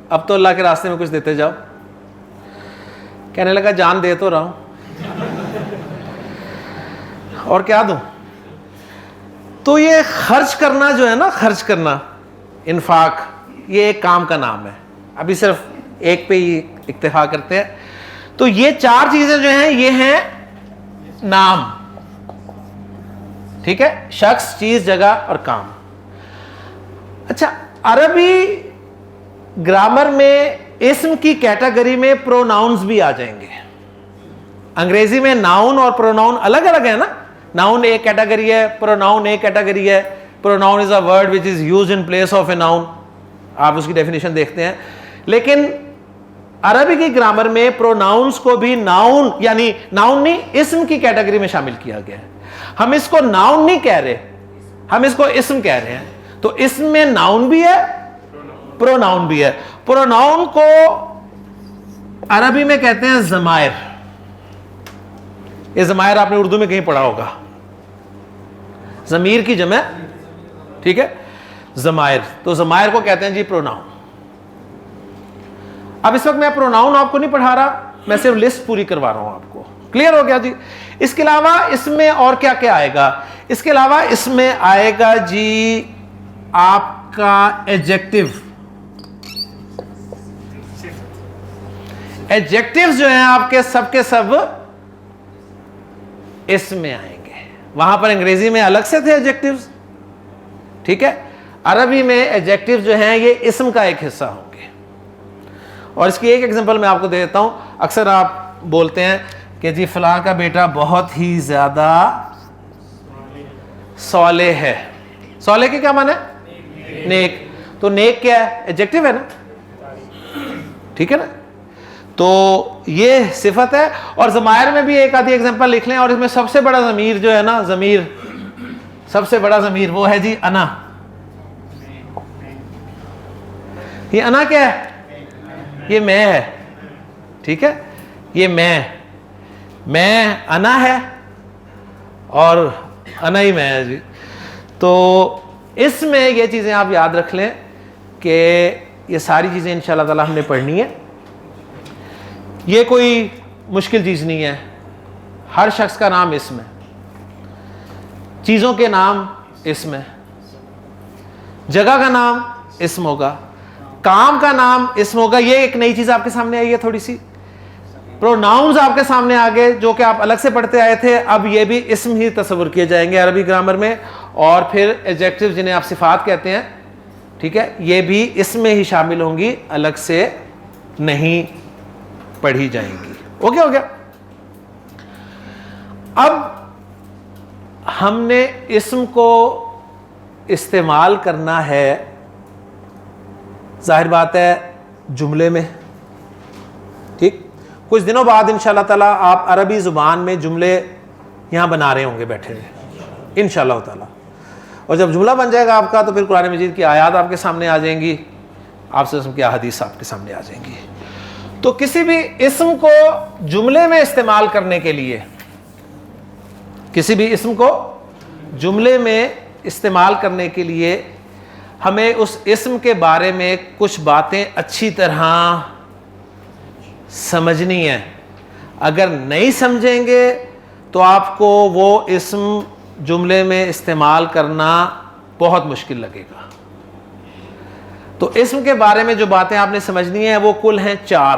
اب تو اللہ کے راستے میں کچھ دیتے جاؤ. کہنے لگا جان دے تو رہا ہوں اور کیا دوں. تو یہ خرچ کرنا جو ہے نا، خرچ کرنا، انفاق، یہ ایک کام کا نام ہے. ابھی صرف ایک پہ ہی اکتفا کرتے ہیں. تو یہ چار چیزیں جو ہیں یہ ہیں نام. ٹھیک ہے، شخص، چیز، جگہ اور کام. اچھا، عربی گرامر میں اسم کی کیٹیگری میں پروناؤنز بھی آ جائیں گے. انگریزی میں ناؤن اور پروناؤن الگ الگ ہے نا. ناؤن ایک کیٹیگری ہے، پروناؤن ایک کیٹیگری ہے. Pronoun is a word which is used in place of a noun. آپ اس کی ڈیفینیشن دیکھتے ہیں. لیکن عربی کی گرامر میں پروناؤنز کو بھی ناؤن، یعنی ناؤن نہیں، اسم کی کیٹیگری میں شامل کیا گیا ہے. ہم اس کو ناؤن نہیں کہہ رہے، ہم اس کو اسم کہہ رہے ہیں. تو اسم میں ناؤن بھی ہے، پروناؤن بھی ہے. پروناؤن کو عربی میں کہتے ہیں ضمائر. یہ ضمائر آپ نے اردو میں کہیں پڑھا ہوگا، ضمیر کی جمع، ٹھیک ہے، ضمائر. تو ضمائر کو کہتے ہیں جی پروناؤن. اب اس وقت میں پروناؤن آپ کو نہیں پڑھا رہا، میں صرف لسٹ پوری کروا رہا ہوں آپ کو. کلیئر ہو گیا جی؟ اس کے علاوہ اس میں اور کیا کیا آئے گا؟ اس کے علاوہ اس میں آئے گا جی آپ کا ایڈجیکٹو. ایڈجیکٹیوز جو ہیں آپ کے سب اس میں آئیں گے. وہاں پر انگریزی میں الگ سے تھے ایڈجیکٹیوز، ٹھیک ہے. عربی میں ایڈجیکٹیوز جو ہیں یہ اسم کا ایک حصہ ہوں گے. اور اس کی ایک ایگزامپل میں آپ کو دے دیتا ہوں. اکثر آپ بولتے ہیں کہ جی فلاں کا بیٹا بہت ہی زیادہ صالح ہے. صالح کے کیا معنی ہے؟ نیک. تو نیک کیا ہے؟ ایڈجیکٹیو ہے نا، ٹھیک ہے نا. تو یہ صفت ہے. اور ضمائر میں بھی ایک آدھی ایگزامپل لکھ لیں. اور اس میں سب سے بڑا ضمیر جو ہے نا، ضمیر سب سے بڑا ضمیر وہ ہے جی انا. یہ انا کیا ہے؟ یہ میں ہے، ٹھیک ہے. یہ میں انا ہے اور انا ہی میں ہے جی. تو اس میں یہ چیزیں آپ یاد رکھ لیں کہ یہ ساری چیزیں انشاءاللہ تعالی ہم نے پڑھنی ہے. یہ کوئی مشکل چیز نہیں ہے. ہر شخص کا نام اسم ہے، چیزوں کے نام اسم ہے، جگہ کا نام اسم ہوگا، کام کا نام اسم ہوگا. یہ ایک نئی چیز آپ کے سامنے آئی ہے تھوڑی سی. پروناؤنز آپ کے سامنے آگے جو کہ آپ الگ سے پڑھتے آئے تھے، اب یہ بھی اسم ہی تصور کیے جائیں گے عربی گرامر میں. اور پھر ایڈجیکٹیو جنہیں آپ صفات کہتے ہیں، ٹھیک ہے، یہ بھی اسم میں ہی شامل ہوں گی، الگ سے نہیں پڑھی جائیں گی. اوکے ہو گیا. اب ہم نے اسم کو استعمال کرنا ہے، ظاہر بات ہے، جملے میں. ٹھیک، کچھ دنوں بعد انشاءاللہ تعالیٰ آپ عربی زبان میں جملے یہاں بنا رہے ہوں گے بیٹھے ہوئے انشاءاللہ تعالیٰ. اور جب جملہ بن جائے گا آپ کا تو پھر قرآن مجید کی آیات آپ کے سامنے آ جائیں گی، آپ سے اسم کی احادیث آپ کے سامنے آ جائیں گی. تو کسی بھی اسم کو جملے میں استعمال کرنے کے لیے، کسی بھی اسم کو جملے میں استعمال کرنے کے لیے ہمیں اس اسم کے بارے میں کچھ باتیں اچھی طرح سمجھنی ہیں. اگر نہیں سمجھیں گے تو آپ کو وہ اسم جملے میں استعمال کرنا بہت مشکل لگے گا. تو اسم کے بارے میں جو باتیں آپ نے سمجھنی ہیں وہ کل ہیں 4.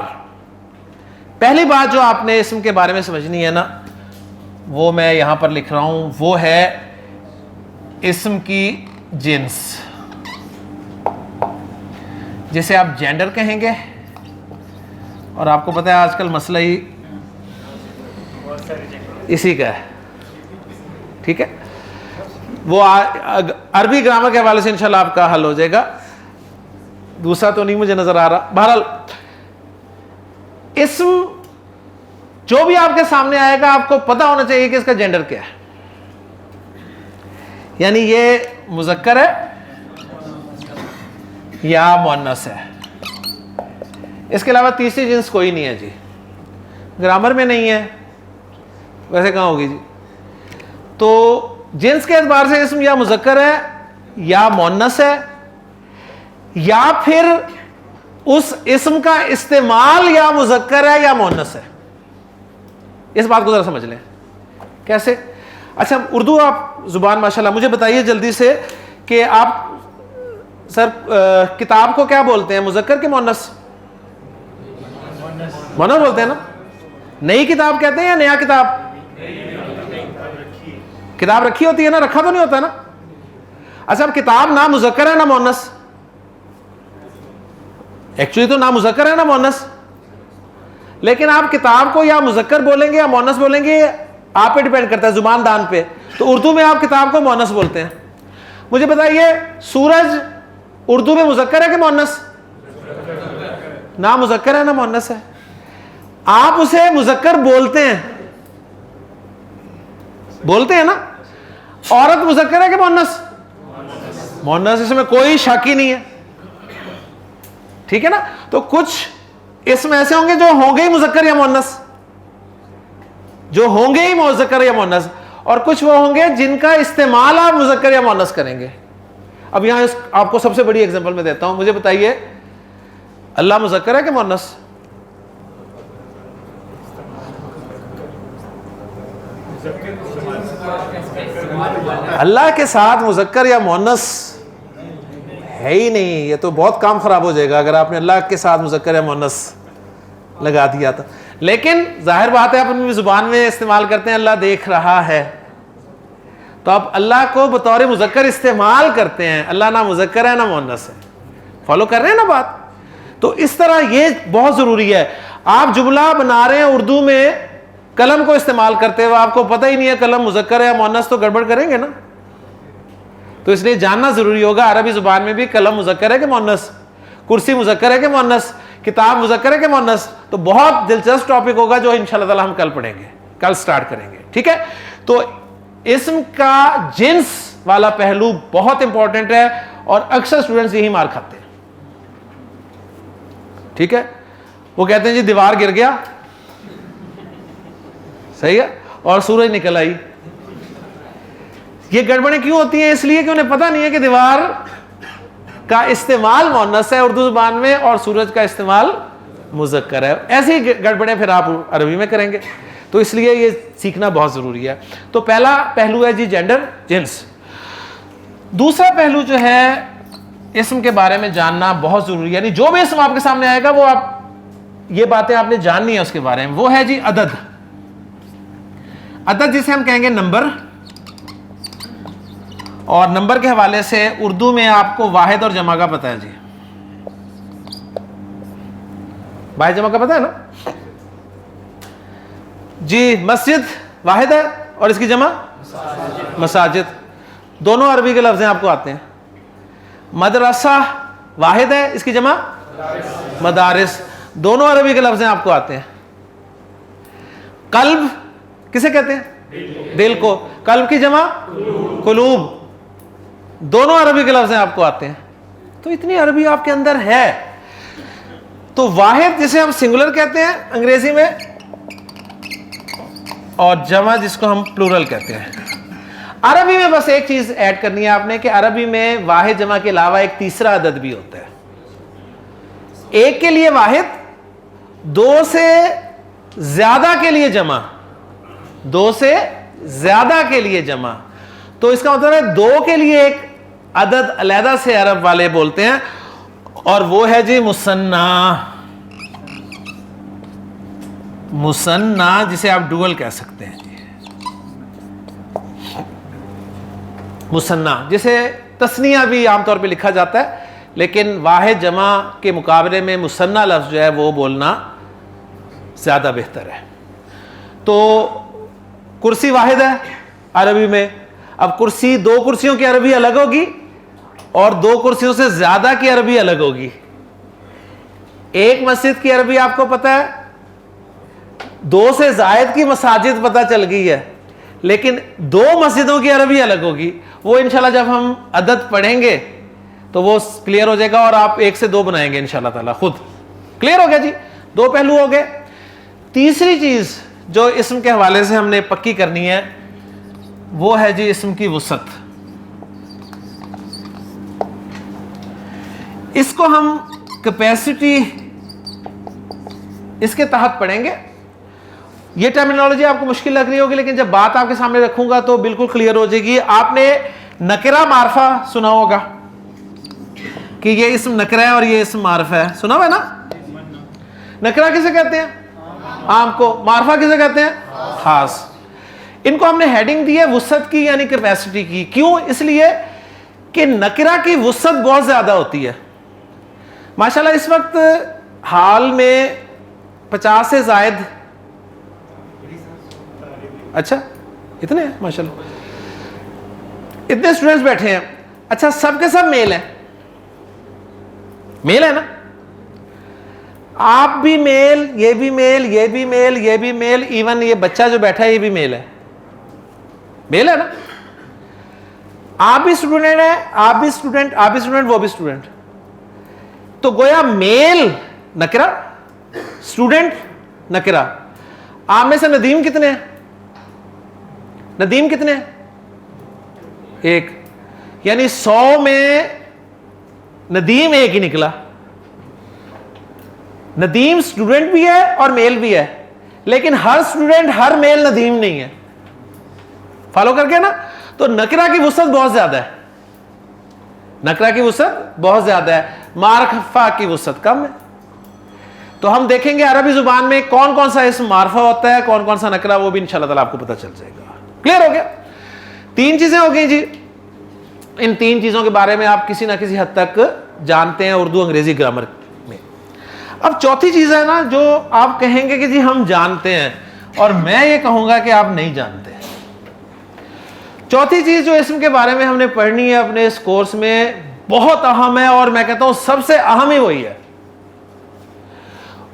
پہلی بات جو آپ نے اسم کے بارے میں سمجھنی ہے نا، وہ میں یہاں پر لکھ رہا ہوں، وہ ہے اسم کی جنس، جسے آپ جینڈر کہیں گے. اور آپ کو پتہ ہے آج کل مسئلہ ہی اسی کا ہے. ٹھیک ہے، وہ عربی گرامر کے حوالے سے انشاءاللہ آپ کا حل ہو جائے گا. دوسرا تو نہیں مجھے نظر آ رہا. بہرحال اسم جو بھی آپ کے سامنے آئے گا آپ کو پتا ہونا چاہیے کہ اس کا جینڈر کیا ہے. یعنی یہ مذکر ہے یا مؤنث ہے. اس کے علاوہ تیسری جنس کوئی نہیں ہے جی. گرامر میں نہیں ہے، ویسے کہاں ہوگی جی؟ تو جنس کے اعتبار سے اسم یا مذکر ہے یا مؤنث ہے، یا پھر اس اسم کا استعمال یا مذکر ہے یا مؤنث ہے. اس بات کو ذرا سمجھ لیں. کیسے؟ اچھا اردو آپ زبان ماشاءاللہ، مجھے بتائیے جلدی سے کہ آپ سر کتاب کو کیا بولتے ہیں، مذکر کے مؤنث؟ مؤنث بولتے ہیں نا. نئی کتاب کہتے ہیں یا نیا کتاب؟ کتاب رکھی ہوتی ہے نا، رکھا تو نہیں ہوتا نا. اچھا اب کتاب نہ مذکر ہے نہ مؤنث، ایکچولی تو نہ مذکر ہے نہ مؤنث، لیکن آپ کتاب کو یا مذکر بولیں گے یا مؤنث بولیں گے آپ پہ ڈیپینڈ کرتا ہے، زبان دان پہ. تو اردو میں آپ کتاب کو مؤنث بولتے ہیں. مجھے بتائیے سورج اردو میں مذکر ہے کہ مؤنث؟ نہ مذکر ہے نہ مؤنث ہے. آپ اسے مذکر بولتے ہیں، بولتے ہیں نا. عورت مذکر ہے کہ مؤنث؟ مؤنث، اس میں کوئی شک ہی نہیں ہے. ٹھیک ہے نا. تو کچھ اسم ایسے ہوں گے جو ہوں گے ہی مذکر یا مؤنث، جو ہوں گے ہی مذکر یا مؤنث، اور کچھ وہ ہوں گے جن کا استعمال آپ مذکر یا مؤنث کریں گے. اب یہاں آپ کو سب سے بڑی ایگزامپل میں دیتا ہوں. مجھے بتائیے اللہ مذکر ہے کہ مؤنث؟ اللہ کے ساتھ مذکر یا مؤنث ہے ہی نہیں. یہ تو بہت کام خراب ہو جائے گا اگر آپ نے اللہ کے ساتھ مذکر یا مؤنث لگا دیا تھا. لیکن ظاہر بات ہے آپ اپنی زبان میں استعمال کرتے ہیں، اللہ دیکھ رہا ہے، تو آپ اللہ کو بطور مذکر استعمال کرتے ہیں. اللہ نہ مذکر ہے نہ مؤنث ہے. فالو کر رہے ہیں نا بات؟ تو اس طرح یہ بہت ضروری ہے. آپ جملہ بنا رہے ہیں اردو میں قلم کو استعمال کرتے ہوئے، آپ کو پتہ ہی نہیں ہے قلم مذکر ہے یا مؤنث، تو گڑبڑ کریں گے نا. تو اس لیے جاننا ضروری ہوگا عربی زبان میں بھی قلم مذکر ہے کہ مؤنث، کرسی مذکر ہے کہ مؤنث، کتاب مذکر ہے کہ مؤنث. تو بہت دلچسپ ٹاپک ہوگا جو انشاءاللہ تعالی ہم کل پڑھیں گے، کل سٹارٹ کریں گے. ٹھیک ہے. تو اسم کا جنس والا پہلو بہت امپورٹنٹ ہے اور اکثر اسٹوڈنٹس یہی مار کھاتے ہیں. ٹھیک ہے. وہ کہتے ہیں جی دیوار گر گیا، صحیح ہے، اور سورج نکل آئی. یہ گڑبڑیں کیوں ہوتی ہیں؟ اس لیے کہ انہیں پتہ نہیں ہے کہ دیوار کا استعمال مؤنث ہے اردو زبان میں اور سورج کا استعمال مذکر ہے. ایسی گڑبڑیں پھر آپ عربی میں کریں گے. تو اس لیے یہ سیکھنا بہت ضروری ہے. تو پہلا پہلو ہے جی جینڈر، جنس. دوسرا پہلو جو ہے اسم کے بارے میں جاننا بہت ضروری ہے. یعنی جو بھی اسم آپ کے سامنے آئے گا وہ آپ یہ باتیں آپ نے جاننی ہے اس کے بارے میں. وہ ہے جی عدد. عدد جسے ہم کہیں گے نمبر. اور نمبر کے حوالے سے اردو میں آپ کو واحد اور جمع کا پتہ ہے جی. واحد جمع کا پتہ ہے نا جی. مسجد واحد ہے اور اس کی جمع مساجد. دونوں عربی کے لفظ ہیں آپ کو آتے ہیں. مدرسہ واحد ہے، اس کی جمع مدارس. دونوں عربی کے لفظ ہیں آپ کو آتے ہیں. قلب کسے کہتے ہیں؟ دل کو. قلب کی جمع قلوب. دونوں عربی کے لفظ آپ کو آتے ہیں, تو اتنی عربی آپ کے اندر ہے. تو واحد جسے ہم سنگولر کہتے ہیں انگریزی میں, اور جمع جس کو ہم پلورل کہتے ہیں. عربی میں بس ایک چیز ایڈ کرنی ہے آپ نے کہ عربی میں واحد جمع کے علاوہ ایک تیسرا عدد بھی ہوتا ہے. ایک کے لیے واحد, دو سے زیادہ کے لیے جمع, دو سے زیادہ کے لیے جمع. تو اس کا مطلب ہے دو کے لیے ایک عدد علیحدہ سے عرب والے بولتے ہیں, اور وہ ہے جی مثنی. مثنی جسے آپ ڈوئل کہہ سکتے ہیں جی, مثنی جسے تثنیہ بھی عام طور پہ لکھا جاتا ہے, لیکن واحد جمع کے مقابلے میں مثنی لفظ جو ہے وہ بولنا زیادہ بہتر ہے. تو کرسی واحد ہے عربی میں. اب کرسی, دو کرسیوں کی عربی الگ ہوگی اور دو کرسیوں سے زیادہ کی عربی الگ ہوگی. ایک مسجد کی عربی آپ کو پتہ ہے, دو سے زائد کی مساجد پتہ چل گئی ہے, لیکن دو مسجدوں کی عربی الگ ہوگی. وہ انشاءاللہ جب ہم عدد پڑھیں گے تو وہ کلیئر ہو جائے گا, اور آپ ایک سے دو بنائیں گے انشاءاللہ تعالیٰ خود. کلیئر ہو گیا جی, دو پہلو ہو گئے. تیسری چیز جو اسم کے حوالے سے ہم نے پکی کرنی ہے وہ ہے جی اسم کی وسعت. اس کو ہم کیپیسٹی اس کے تحت پڑھیں گے. یہ ٹرمینالوجی آپ کو مشکل لگ رہی ہوگی, لیکن جب بات آپ کے سامنے رکھوں گا تو بالکل کلیئر ہو جائے گی. آپ نے نکرہ معرفہ سنا ہوگا کہ یہ اسم نکرہ ہے اور یہ اسم معرفہ ہے, سنا ہوا ہے نا. نکرہ کسے کہتے ہیں؟ عام کو. معرفہ کسے کہتے ہیں؟ خاص. ان کو ہم نے ہیڈنگ دی ہے وسعت کی, یعنی کیپیسٹی کی. کیوں؟ اس لیے کہ نکرہ کی وسعت بہت زیادہ ہوتی ہے. ماشاءاللہ اس وقت حال میں 50 سے زائد, اچھا اتنے ہیں ماشاءاللہ, اتنے اسٹوڈنٹس بیٹھے ہیں. اچھا سب کے سب میل ہیں, میل ہے نا. آپ بھی میل, یہ بھی میل, یہ بھی میل, یہ بھی میل, ایون یہ بچہ جو بیٹھا ہے یہ بھی میل ہے. میل ہے نا. آپ بھی اسٹوڈنٹ ہیں, آپ بھی اسٹوڈنٹ, آپ بھی اسٹوڈنٹ, وہ بھی اسٹوڈنٹ. تو گویا میل نکرہ, اسٹوڈنٹ نکرہ. آپ میں سے ندیم کتنے ہیں؟ ندیم کتنے ہیں؟ ایک. یعنی 100 میں ندیم ایک ہی نکلا. ندیم اسٹوڈنٹ بھی ہے اور میل بھی ہے, لیکن ہر اسٹوڈنٹ ہر میل ندیم نہیں ہے. فالو کر کے نا. تو نکرہ کی وسعت بہت زیادہ ہے, نکرہ کی وسعت بہت زیادہ ہے, معرفہ کی وسعت کم ہے. تو ہم دیکھیں گے عربی زبان میں کون کون سا اسم معرفہ ہوتا ہے, کون کون سا نکرہ, وہ بھی انشاءاللہ تعالیٰ آپ کو پتہ چل جائے گا. کلیئر ہو گیا؟ 3 چیزیں ہو گئی جی. ان 3 چیزوں کے بارے میں آپ کسی نہ کسی حد تک جانتے ہیں اردو انگریزی گرامر میں. اب چوتھی چیز ہے نا جو آپ کہیں گے کہ جی ہم جانتے ہیں, اور میں یہ کہوں گا کہ آپ نہیں جانتے. چوتھی چیز جو اسم کے بارے میں ہم نے پڑھنی ہے اپنے اس کورس میں, بہت اہم ہے, اور میں کہتا ہوں سب سے اہم ہی وہی ہے,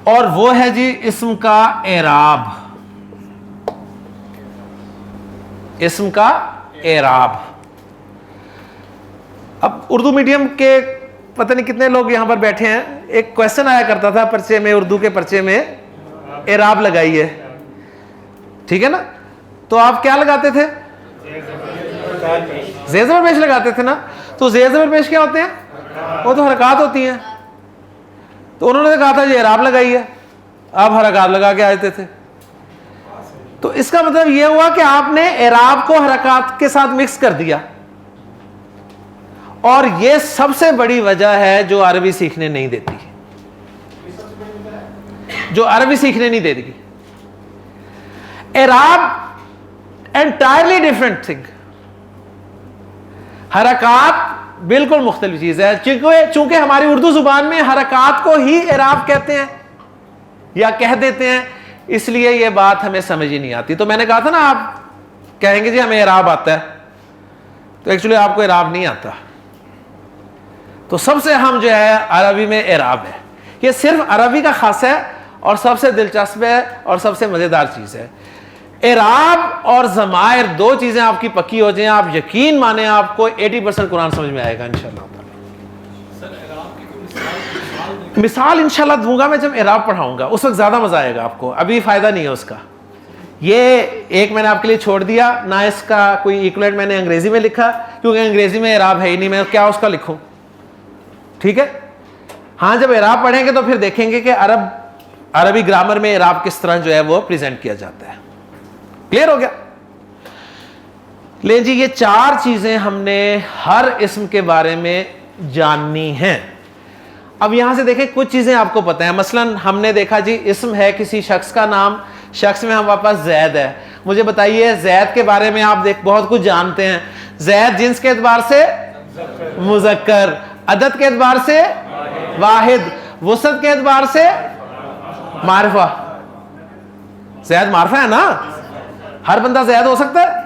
اور وہ ہے جی اسم کا اعراب. اسم کا اعراب. اب اردو میڈیم کے پتہ نہیں کتنے لوگ یہاں پر بیٹھے ہیں, ایک کویسچن آیا کرتا تھا پرچے میں, اردو کے پرچے میں, اعراب لگائیے, ٹھیک ہے نا. تو آپ کیا لگاتے تھے؟ زیر زبر پیش لگاتے تھے نا. تو زیر زبر پیش کیا ہوتے ہیں؟ وہ تو حرکات ہوتی ہیں. تو انہوں نے کہا تھا یہ اعراب لگائیے, آپ حرکات لگا کے آتے تھے. تو اس کا مطلب یہ ہوا کہ آپ نے اعراب کو حرکات کے ساتھ مکس کر دیا, اور یہ سب سے بڑی وجہ ہے جو عربی سیکھنے نہیں دیتی, جو عربی سیکھنے نہیں دیتی. اعراب انٹائرلی ڈفرنٹ تھنگ, حرکات بالکل مختلف چیز ہے. چونکہ ہماری اردو زبان میں حرکات کو ہی اعراب کہتے ہیں یا کہہ دیتے ہیں, اس لیے یہ بات ہمیں سمجھ ہی نہیں آتی. تو میں نے کہا تھا نا, آپ کہیں گے جی ہمیں اعراب آتا ہے, تو ایکچولی آپ کو اعراب نہیں آتا. تو سب سے اہم جو ہے عربی میں اعراب ہے. یہ صرف عربی کا خاص ہے اور سب سے دلچسپ ہے اور سب سے مزیدار چیز ہے. اعراب اور ضمائر دو چیزیں آپ کی پکی ہو جائیں, آپ یقین مانیں آپ کو 80% قرآن سمجھ میں آئے گا انشاءاللہ. مثال انشاءاللہ دوں گا میں جب اعراب پڑھاؤں گا, اس وقت زیادہ مزہ آئے گا آپ کو, ابھی فائدہ نہیں ہے اس کا. یہ ایک میں نے آپ کے لیے چھوڑ دیا, نہ اس کا کوئی ایکویلنٹ میں نے انگریزی میں لکھا, کیونکہ انگریزی میں اعراب ہے ہی نہیں, میں کیا اس کا لکھوں. ٹھیک ہے, ہاں جب اعراب پڑھیں گے تو پھر دیکھیں گے کہ عربی گرامر میں اعراب کس طرح جو ہے وہ پریزنٹ کیا جاتا ہے. کلیئر ہو گیا؟ لیں جی, یہ 4 چیزیں ہم نے ہر اسم کے بارے میں جاننی ہیں. اب یہاں سے دیکھیں کچھ چیزیں آپ کو پتہ ہیں. مثلا ہم نے دیکھا جی اسم ہے کسی شخص کا نام, شخص میں ہمارے پاس زید ہے. مجھے بتائیے زید کے بارے میں آپ بہت کچھ جانتے ہیں. زید جنس کے اعتبار سے مذکر, عدد کے اعتبار سے واحد, وسعت کے اعتبار سے معرفہ. زید معرفہ ہے نا, ہر بندہ زید ہو سکتا ہے,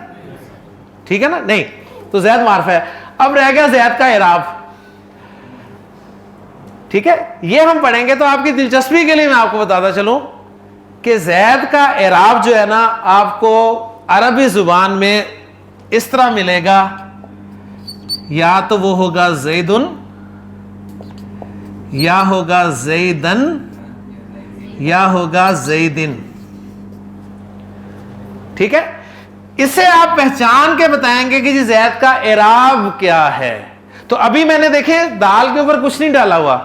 ٹھیک ہے نا, نہیں تو زید معرفہ ہے. اب رہ گیا زید کا اعراب. ٹھیک ہے, یہ ہم پڑھیں گے. تو آپ کی دلچسپی کے لیے میں آپ کو بتاتا چلوں کہ زید کا اعراب جو ہے نا آپ کو عربی زبان میں اس طرح ملے گا, یا تو وہ ہوگا زیدن, یا ہوگا زیدن, یا ہوگا زیدن. ٹھیک ہے, اسے آپ پہچان کے بتائیں گے کہ جی زید کا اعراب کیا ہے. تو ابھی میں نے دیکھیں دال کے اوپر کچھ نہیں ڈالا ہوا,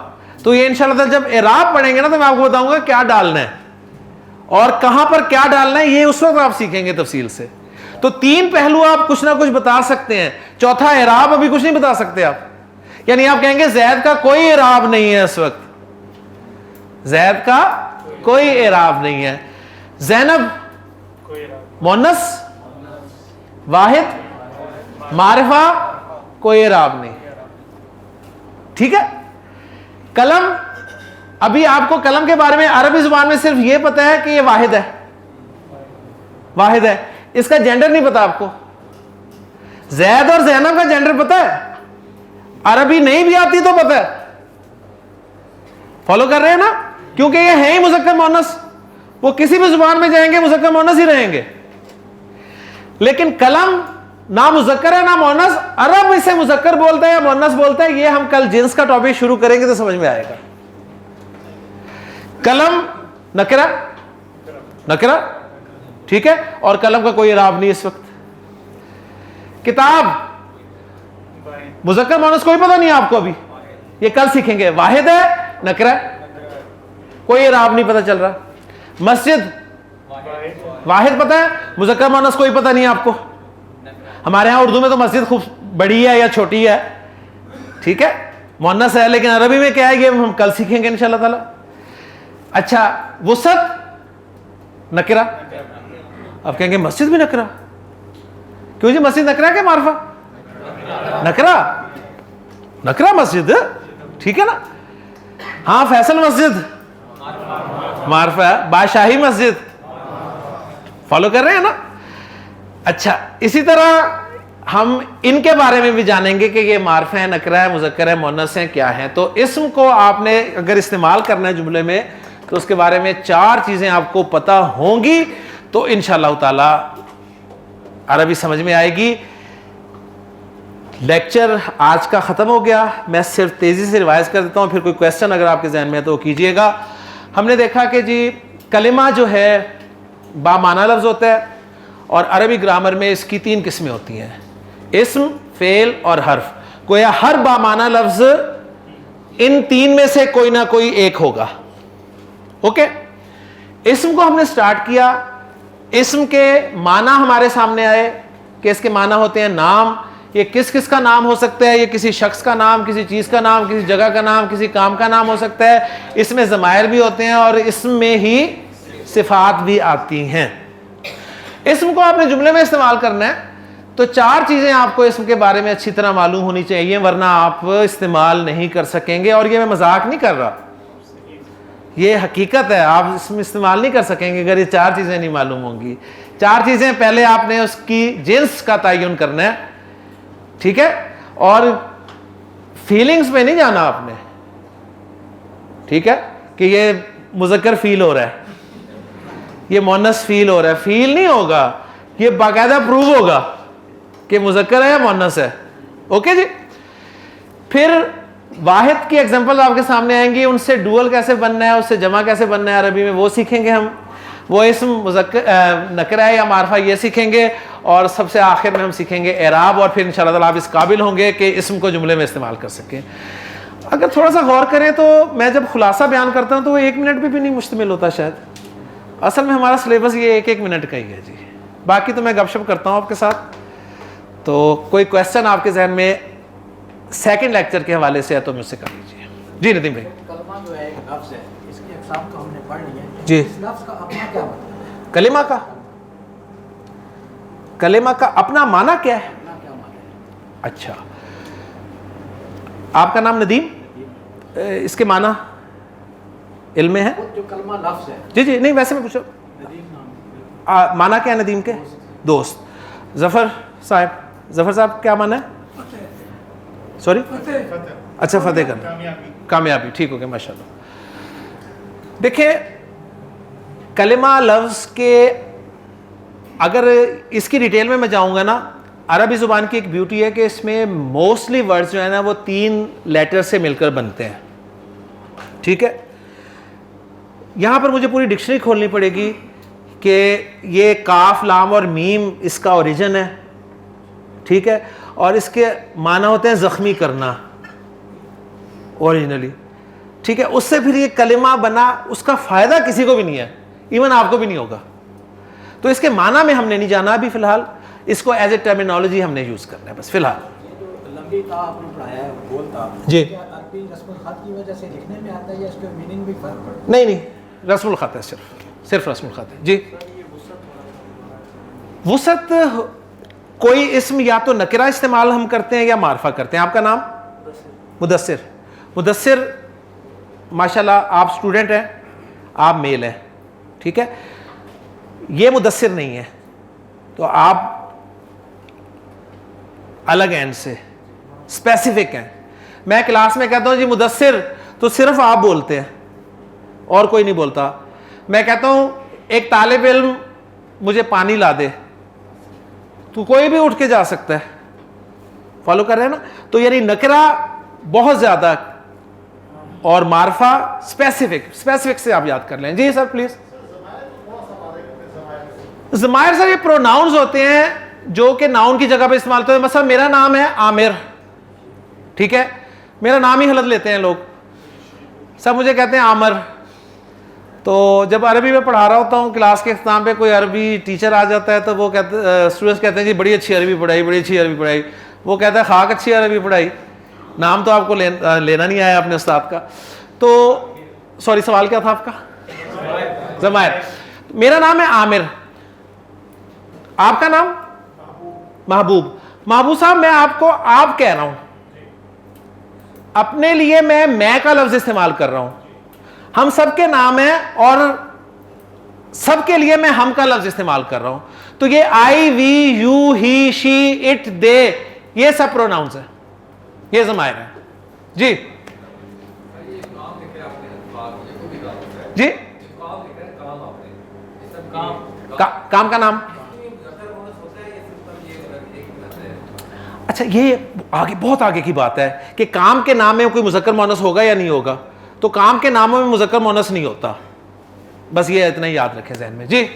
تو یہ انشاءاللہ جب اعراب پڑھیں گے نا تو میں آپ کو بتاؤں گا کیا ڈالنا ہے اور کہاں پر کیا ڈالنا ہے, یہ اس وقت آپ سیکھیں گے تفصیل سے. تو 3 پہلو آپ کچھ نہ کچھ بتا سکتے ہیں, چوتھا اعراب ابھی کچھ نہیں بتا سکتے آپ. یعنی آپ کہیں گے زید کا کوئی اعراب نہیں ہے اس وقت, زید کا کوئی اعراب نہیں ہے. زینب مؤنث واحد معرفہ کوئی اعراب نہیں. ٹھیک ہے, قلم, ابھی آپ کو قلم کے بارے میں عربی زبان میں صرف یہ پتا ہے کہ یہ واحد ہے, واحد ہے, اس کا جینڈر نہیں پتا آپ کو. زید اور زینب کا جینڈر پتا ہے, عربی نہیں بھی آتی تو پتا ہے. فالو کر رہے ہیں نا, کیونکہ یہ ہیں ہی مذکر مؤنث, وہ کسی بھی زبان میں جائیں گے مذکر مؤنث ہی رہیں گے. لیکن قلم نہ مذکر ہے نہ مؤنث, عرب اسے مذکر بولتا ہے یا مؤنث بولتا ہے, یہ ہم کل جنس کا ٹاپک شروع کریں گے تو سمجھ میں آئے گا. قلم نکرہ, نکرہ, ٹھیک ہے, اور قلم کا کوئی اعراب نہیں اس وقت. کتاب مذکر مؤنث کوئی پتہ نہیں آپ کو, ابھی یہ کل سیکھیں گے. واحد ہے, نکرہ, کوئی اعراب نہیں پتہ چل رہا. مسجد واحد پتہ ہے, مذکر مؤنث کوئی پتہ نہیں آپ کو. ہمارے ہاں اردو میں تو مسجد خوب بڑی ہے یا چھوٹی ہے, ٹھیک ہے, مؤنث ہے, لیکن عربی میں کیا ہے یہ ہم کل سیکھیں گے انشاءاللہ تعالی. اچھا, وسعت نکرہ, اب کہیں گے مسجد بھی نکرہ, کیوں جی مسجد نکرہ کہ معرفہ؟ نکرہ, نکرہ مسجد, ٹھیک ہے نا. ہاں فیصل مسجد معرفہ ہے, بادشاہی مسجد, فالو کر رہے ہیں نا. اچھا, اسی طرح ہم ان کے بارے میں بھی جانیں گے کہ یہ معرفہ ہے, نکرہ ہے, مذکر ہے, مؤنث ہے, کیا ہے. تو اسم کو آپ نے اگر استعمال کرنا ہے جملے میں تو اس کے بارے میں 4 چیزیں آپ کو پتہ ہوں گی, تو انشاءاللہ تعالی عربی سمجھ میں آئے گی. لیکچر آج کا ختم ہو گیا. میں صرف تیزی سے ریوائز کر دیتا ہوں, پھر کوئی کویسچن اگر آپ کے ذہن میں ہے تو کیجئے گا. ہم نے دیکھا کہ جی کلمہ جو ہے بامعنی لفظ ہوتا ہے, اور عربی گرامر میں اس کی 3 قسمیں ہوتی ہیں, اسم, فعل اور حرف. گویا ہر بامعنی لفظ ان 3 میں سے کوئی نہ کوئی ایک ہوگا. اوکے, اسم کو ہم نے سٹارٹ کیا, اسم کے معنی ہمارے سامنے آئے کہ اس کے معنی ہوتے ہیں نام. یہ کس کس کا نام ہو سکتا ہے؟ یہ کسی شخص کا نام, کسی چیز کا نام, کسی جگہ کا نام, کسی کام کا نام ہو سکتا ہے. اس میں ضمائر بھی ہوتے ہیں اور اسم میں ہی صفات بھی آتی ہیں. اسم کو آپ نے جملے میں استعمال کرنا ہے تو 4 چیزیں آپ کو اسم کے بارے میں اچھی طرح معلوم ہونی چاہیے, ورنہ آپ استعمال نہیں کر سکیں گے. اور یہ میں مذاق نہیں کر رہا, یہ حقیقت ہے. آپ اسم استعمال نہیں کر سکیں گے اگر یہ 4 چیزیں نہیں معلوم ہوں گی. 4 چیزیں, پہلے آپ نے اس کی جنس کا تعین کرنا ہے, ٹھیک ہے, اور فیلنگز پہ نہیں جانا آپ نے, ٹھیک ہے, کہ یہ مذکر فیل ہو رہا ہے. یہ مونس فیل ہو رہا ہے، فیل نہیں ہوگا، یہ باقاعدہ پروو ہوگا کہ مذکر ہے یا مونس ہے. اوکے جی. پھر واحد کی ایگزامپل آپ کے سامنے آئیں گی، ان سے ڈوئل کیسے بننا ہے، اس سے جمع کیسے بننا ہے عربی میں وہ سیکھیں گے ہم. وہ اسم مذکر نکرہ یا معرفہ یہ سیکھیں گے، اور سب سے آخر میں ہم سیکھیں گے اعراب، اور پھر انشاءاللہ تعالیٰ آپ اس قابل ہوں گے کہ اسم کو جملے میں استعمال کر سکیں. اگر تھوڑا سا غور کریں تو میں جب خلاصہ بیان کرتا ہوں تو وہ 1 منٹ بھی نہیں مشتمل ہوتا شاید. اصل میں ہمارا سلیبس یہ 1 منٹ کا ہی ہے جی. باقی تو میں گپ شپ کرتا ہوں آپ کے ساتھ. تو کوئی کویسچن آپ کے ذہن میں سیکنڈ لیکچر کے حوالے سے ہے تو مجھ سے کر لیجیے. جی ندیم بھائی. کلمہ جو ہے ایک لفظ ہے، اس کی اقسام تو ہم نے پڑھ لی ہے. جی. اس لفظ کا اپنا کیا مطلب ہے؟ کلمہ کا، کلمہ کا اپنا معنی کیا ہے؟ اپنا کیا معنی ہے؟ اچھا، آپ کا نام ندیم، اس کے معنی علم میں ہے؟ وہ جو کلمہ لفظ ہے، جی جی نہیں ویسے میں پوچھو ندیم نام معنی کیا ہے ندیم کے؟ دوست. ظفر صاحب، ظفر صاحب کیا معنی ہے؟ سوری، اچھا فتح کرنا، کامیابی. ٹھیک ہو گیا ماشاء اللہ. دیکھیں کلمہ لفظ کے اگر اس کی ڈیٹیل میں جاؤں گا نا، عربی زبان کی ایک بیوٹی ہے کہ اس میں موسٹلی ورڈز جو ہے نا وہ 3 لیٹر سے مل کر بنتے ہیں. ٹھیک ہے. یہاں پر مجھے پوری ڈکشنری کھولنی پڑے گی کہ یہ کاف لام اور میم اس کا اوریجن ہے. ٹھیک ہے. اور اس کے معنی ہوتے ہیں زخمی کرنا اوریجنلی. ٹھیک ہے. اس سے پھر یہ کلمہ بنا، اس کا فائدہ کسی کو بھی نہیں ہے، ایون آپ کو بھی نہیں ہوگا. تو اس کے معنی میں ہم نے نہیں جانا ابھی فی الحال، اس کو ایز اے ٹرمینالوجی ہم نے یوز کرنا ہے بس فی الحال. یہ جو لمبی تا آپ نے پڑھایا ہے بول تا، جی. کیا عربی رسم الخط کی وجہ سے لکھنے میں آتا ہے یا اس کے میننگ بھی فرق پڑتا ہے؟ نہیں نہیں، رسم الخط ہے، صرف رسم الخط ہے. جی. وسعت کوئی اسم یا تو نکرہ استعمال ہم کرتے ہیں یا معرفہ کرتے ہیں. آپ کا نام؟ مدثر. مدثر ماشاءاللہ آپ اسٹوڈنٹ ہیں، آپ میل ہیں. ٹھیک ہے. یہ مدثر نہیں ہے تو آپ الگ اینڈ سے اسپیسیفک ہیں. میں کلاس میں کہتا ہوں جی مدثر تو صرف آپ بولتے ہیں اور کوئی نہیں بولتا. میں کہتا ہوں ایک طالب علم مجھے پانی لا دے تو کوئی بھی اٹھ کے جا سکتا ہے. فالو کر رہے ہیں نا؟ تو یعنی نکرہ بہت زیادہ اور معرفہ اسپیسیفک سے آپ یاد کر لیں. جی سر پلیز. ضمائر سر یہ پروناؤنز ہوتے ہیں جو کہ ناؤن کی جگہ پہ استعمال ہوتے ہیں. مثلا میرا نام ہے عامر. ٹھیک ہے. میرا نام ہی غلط لیتے ہیں لوگ، سب مجھے کہتے ہیں عامر. تو جب عربی میں پڑھا رہا ہوتا ہوں کلاس کے اختتام پہ کوئی عربی ٹیچر آ جاتا ہے تو وہ اسٹوڈنٹس کہتے ہیں جی بڑی اچھی عربی پڑھائی، بڑی اچھی عربی پڑھائی. وہ کہتا ہے خاک اچھی عربی پڑھائی، نام تو آپ کو لینا نہیں آیا اپنے استاد کا. تو سوری سوال کیا تھا آپ کا؟ ضمائر. میرا نام ہے عامر، آپ کا نام؟ محبوب. محبوب صاحب میں آپ کو آپ کہہ رہا ہوں، اپنے لیے میں کا لفظ استعمال کر رہا ہوں. ہم سب کے نام ہیں اور سب کے لیے میں ہم کا لفظ استعمال کر رہا ہوں. تو یہ آئی وی you he she it they یہ سب پروناؤنس ہیں، یہ ضمائر ہیں. جی جی. کام کا نام؟ اچھا یہ آگے بہت آگے کی بات ہے کہ کام کے نام میں کوئی مذکر مؤنث ہوگا یا نہیں ہوگا. تو کام کے ناموں میں مذکر مؤنث نہیں ہوتا، بس یہ اتنا ہی یاد رکھیں ذہن میں. جی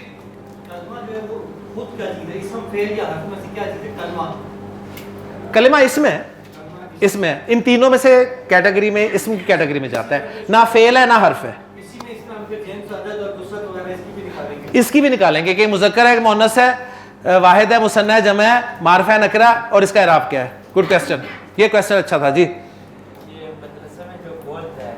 کلمہ اسم ہے، اسم ہے. ان تینوں میں سے کیٹیگری میں اسم کی کیٹیگری میں جاتا ہے، نہ فعل ہے نہ حرف ہے. اس کی بھی نکالیں گے کہ مذکر ہے مؤنث ہے، واحد ہے مثنیٰ ہے جمع ہے معرفہ ہے نکرہ، اور اس کا اعراب کیا ہے. گڈ کویسچن، یہ کویسچن اچھا تھا. جی یہ مدرسہ میں جو بولتا ہے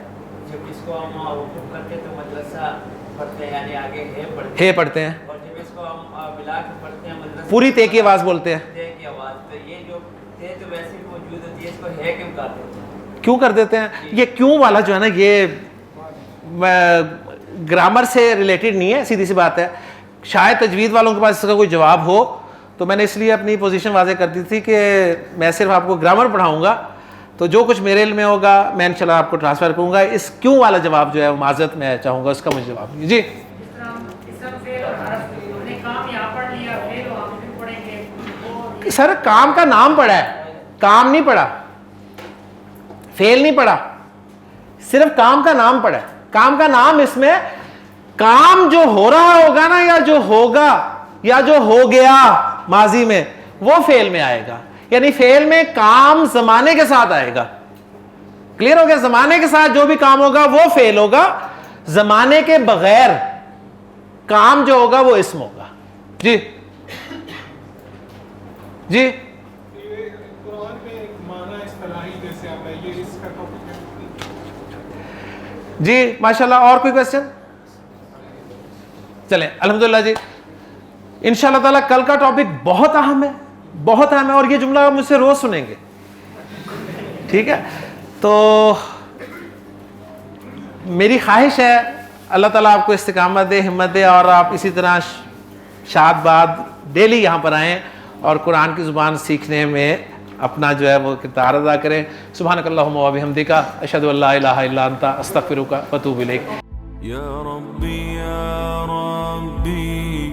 جب اس کو ہم وقوف کرتے تو مدرسہ پڑھتے ہیں یعنی آگے ہے پڑھتے ہیں، اور جب اس کو ہم ملا کے پڑھتے ہیں مدرسہ پوری تے کی آواز بولتے ہیں. تے کی آواز. تو یہ جو تے تو ویسے بھی موجود ہوتی ہے، اس کو ہے کیوں کہتے ہیں؟ کیوں کر دیتے ہیں؟ یہ کیوں والا جو ہے نا یہ گرامر سے ریلیٹڈ نہیں ہے، سیدھی سی بات ہے. شاید تجوید والوں کے پاس اس کا کوئی جواب ہو تو میں نے اس لیے اپنی پوزیشن واضح کر دی تھی کہ میں صرف آپ کو گرامر پڑھاؤں گا، تو جو کچھ میرے علم میں ہوگا میں انشاءاللہ آپ کو ٹرانسفر کروں گا. اس کیوں والا جواب جو ہے معذرت میں چاہوں گا، اس کا مجھے جواب. جی سر کام کا نام پڑا ہے, کام نہیں پڑا, فعل نہیں پڑا, صرف کام کا نام پڑا ہے. کام کا نام اس میں کام جو ہو رہا ہوگا نا, یا جو ہوگا, یا جو ہو گیا ماضی میں, وہ فعل میں آئے گا. یعنی فعل میں کام زمانے کے ساتھ آئے گا. کلیئر ہو گیا؟ زمانے کے ساتھ جو بھی کام ہوگا وہ فعل ہوگا, زمانے کے بغیر کام جو ہوگا وہ اسم ہوگا. جی جی قرآن میں ایک معنی اصطلاحی جیسے آتا ہے, یہ اس کا ٹاپک ہے. جی ماشاءاللہ. اور کوئی کوشچن؟ چلیں الحمدللہ جی. انشاءاللہ تعالیٰ کل کا ٹاپک بہت اہم ہے, بہت اہم ہے, اور یہ جملہ آپ مجھ سے روز سنیں گے, ٹھیک ہے؟ تو میری خواہش ہے اللہ تعالیٰ آپ کو استقامت دے, ہمت دے, اور آپ اسی طرح شاد باد ڈیلی یہاں پر آئیں اور قرآن کی زبان سیکھنے میں اپنا جو ہے وہ کردار ادا کریں. سبحانک اللہم و بحمدک, اشہد ان لا الہ الا انت, استغفرک و اتوب الیک. یا ربی یا ربی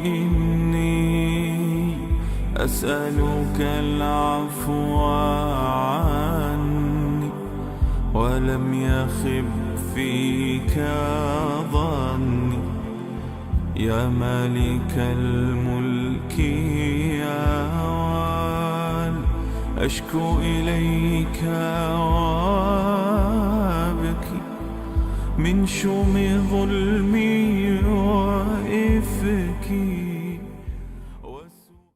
انی اسألک العفو عنی ولم یخب فیک ظنی یا مالک الملک یا وال اشکو الیک وابکی من شوم ظلم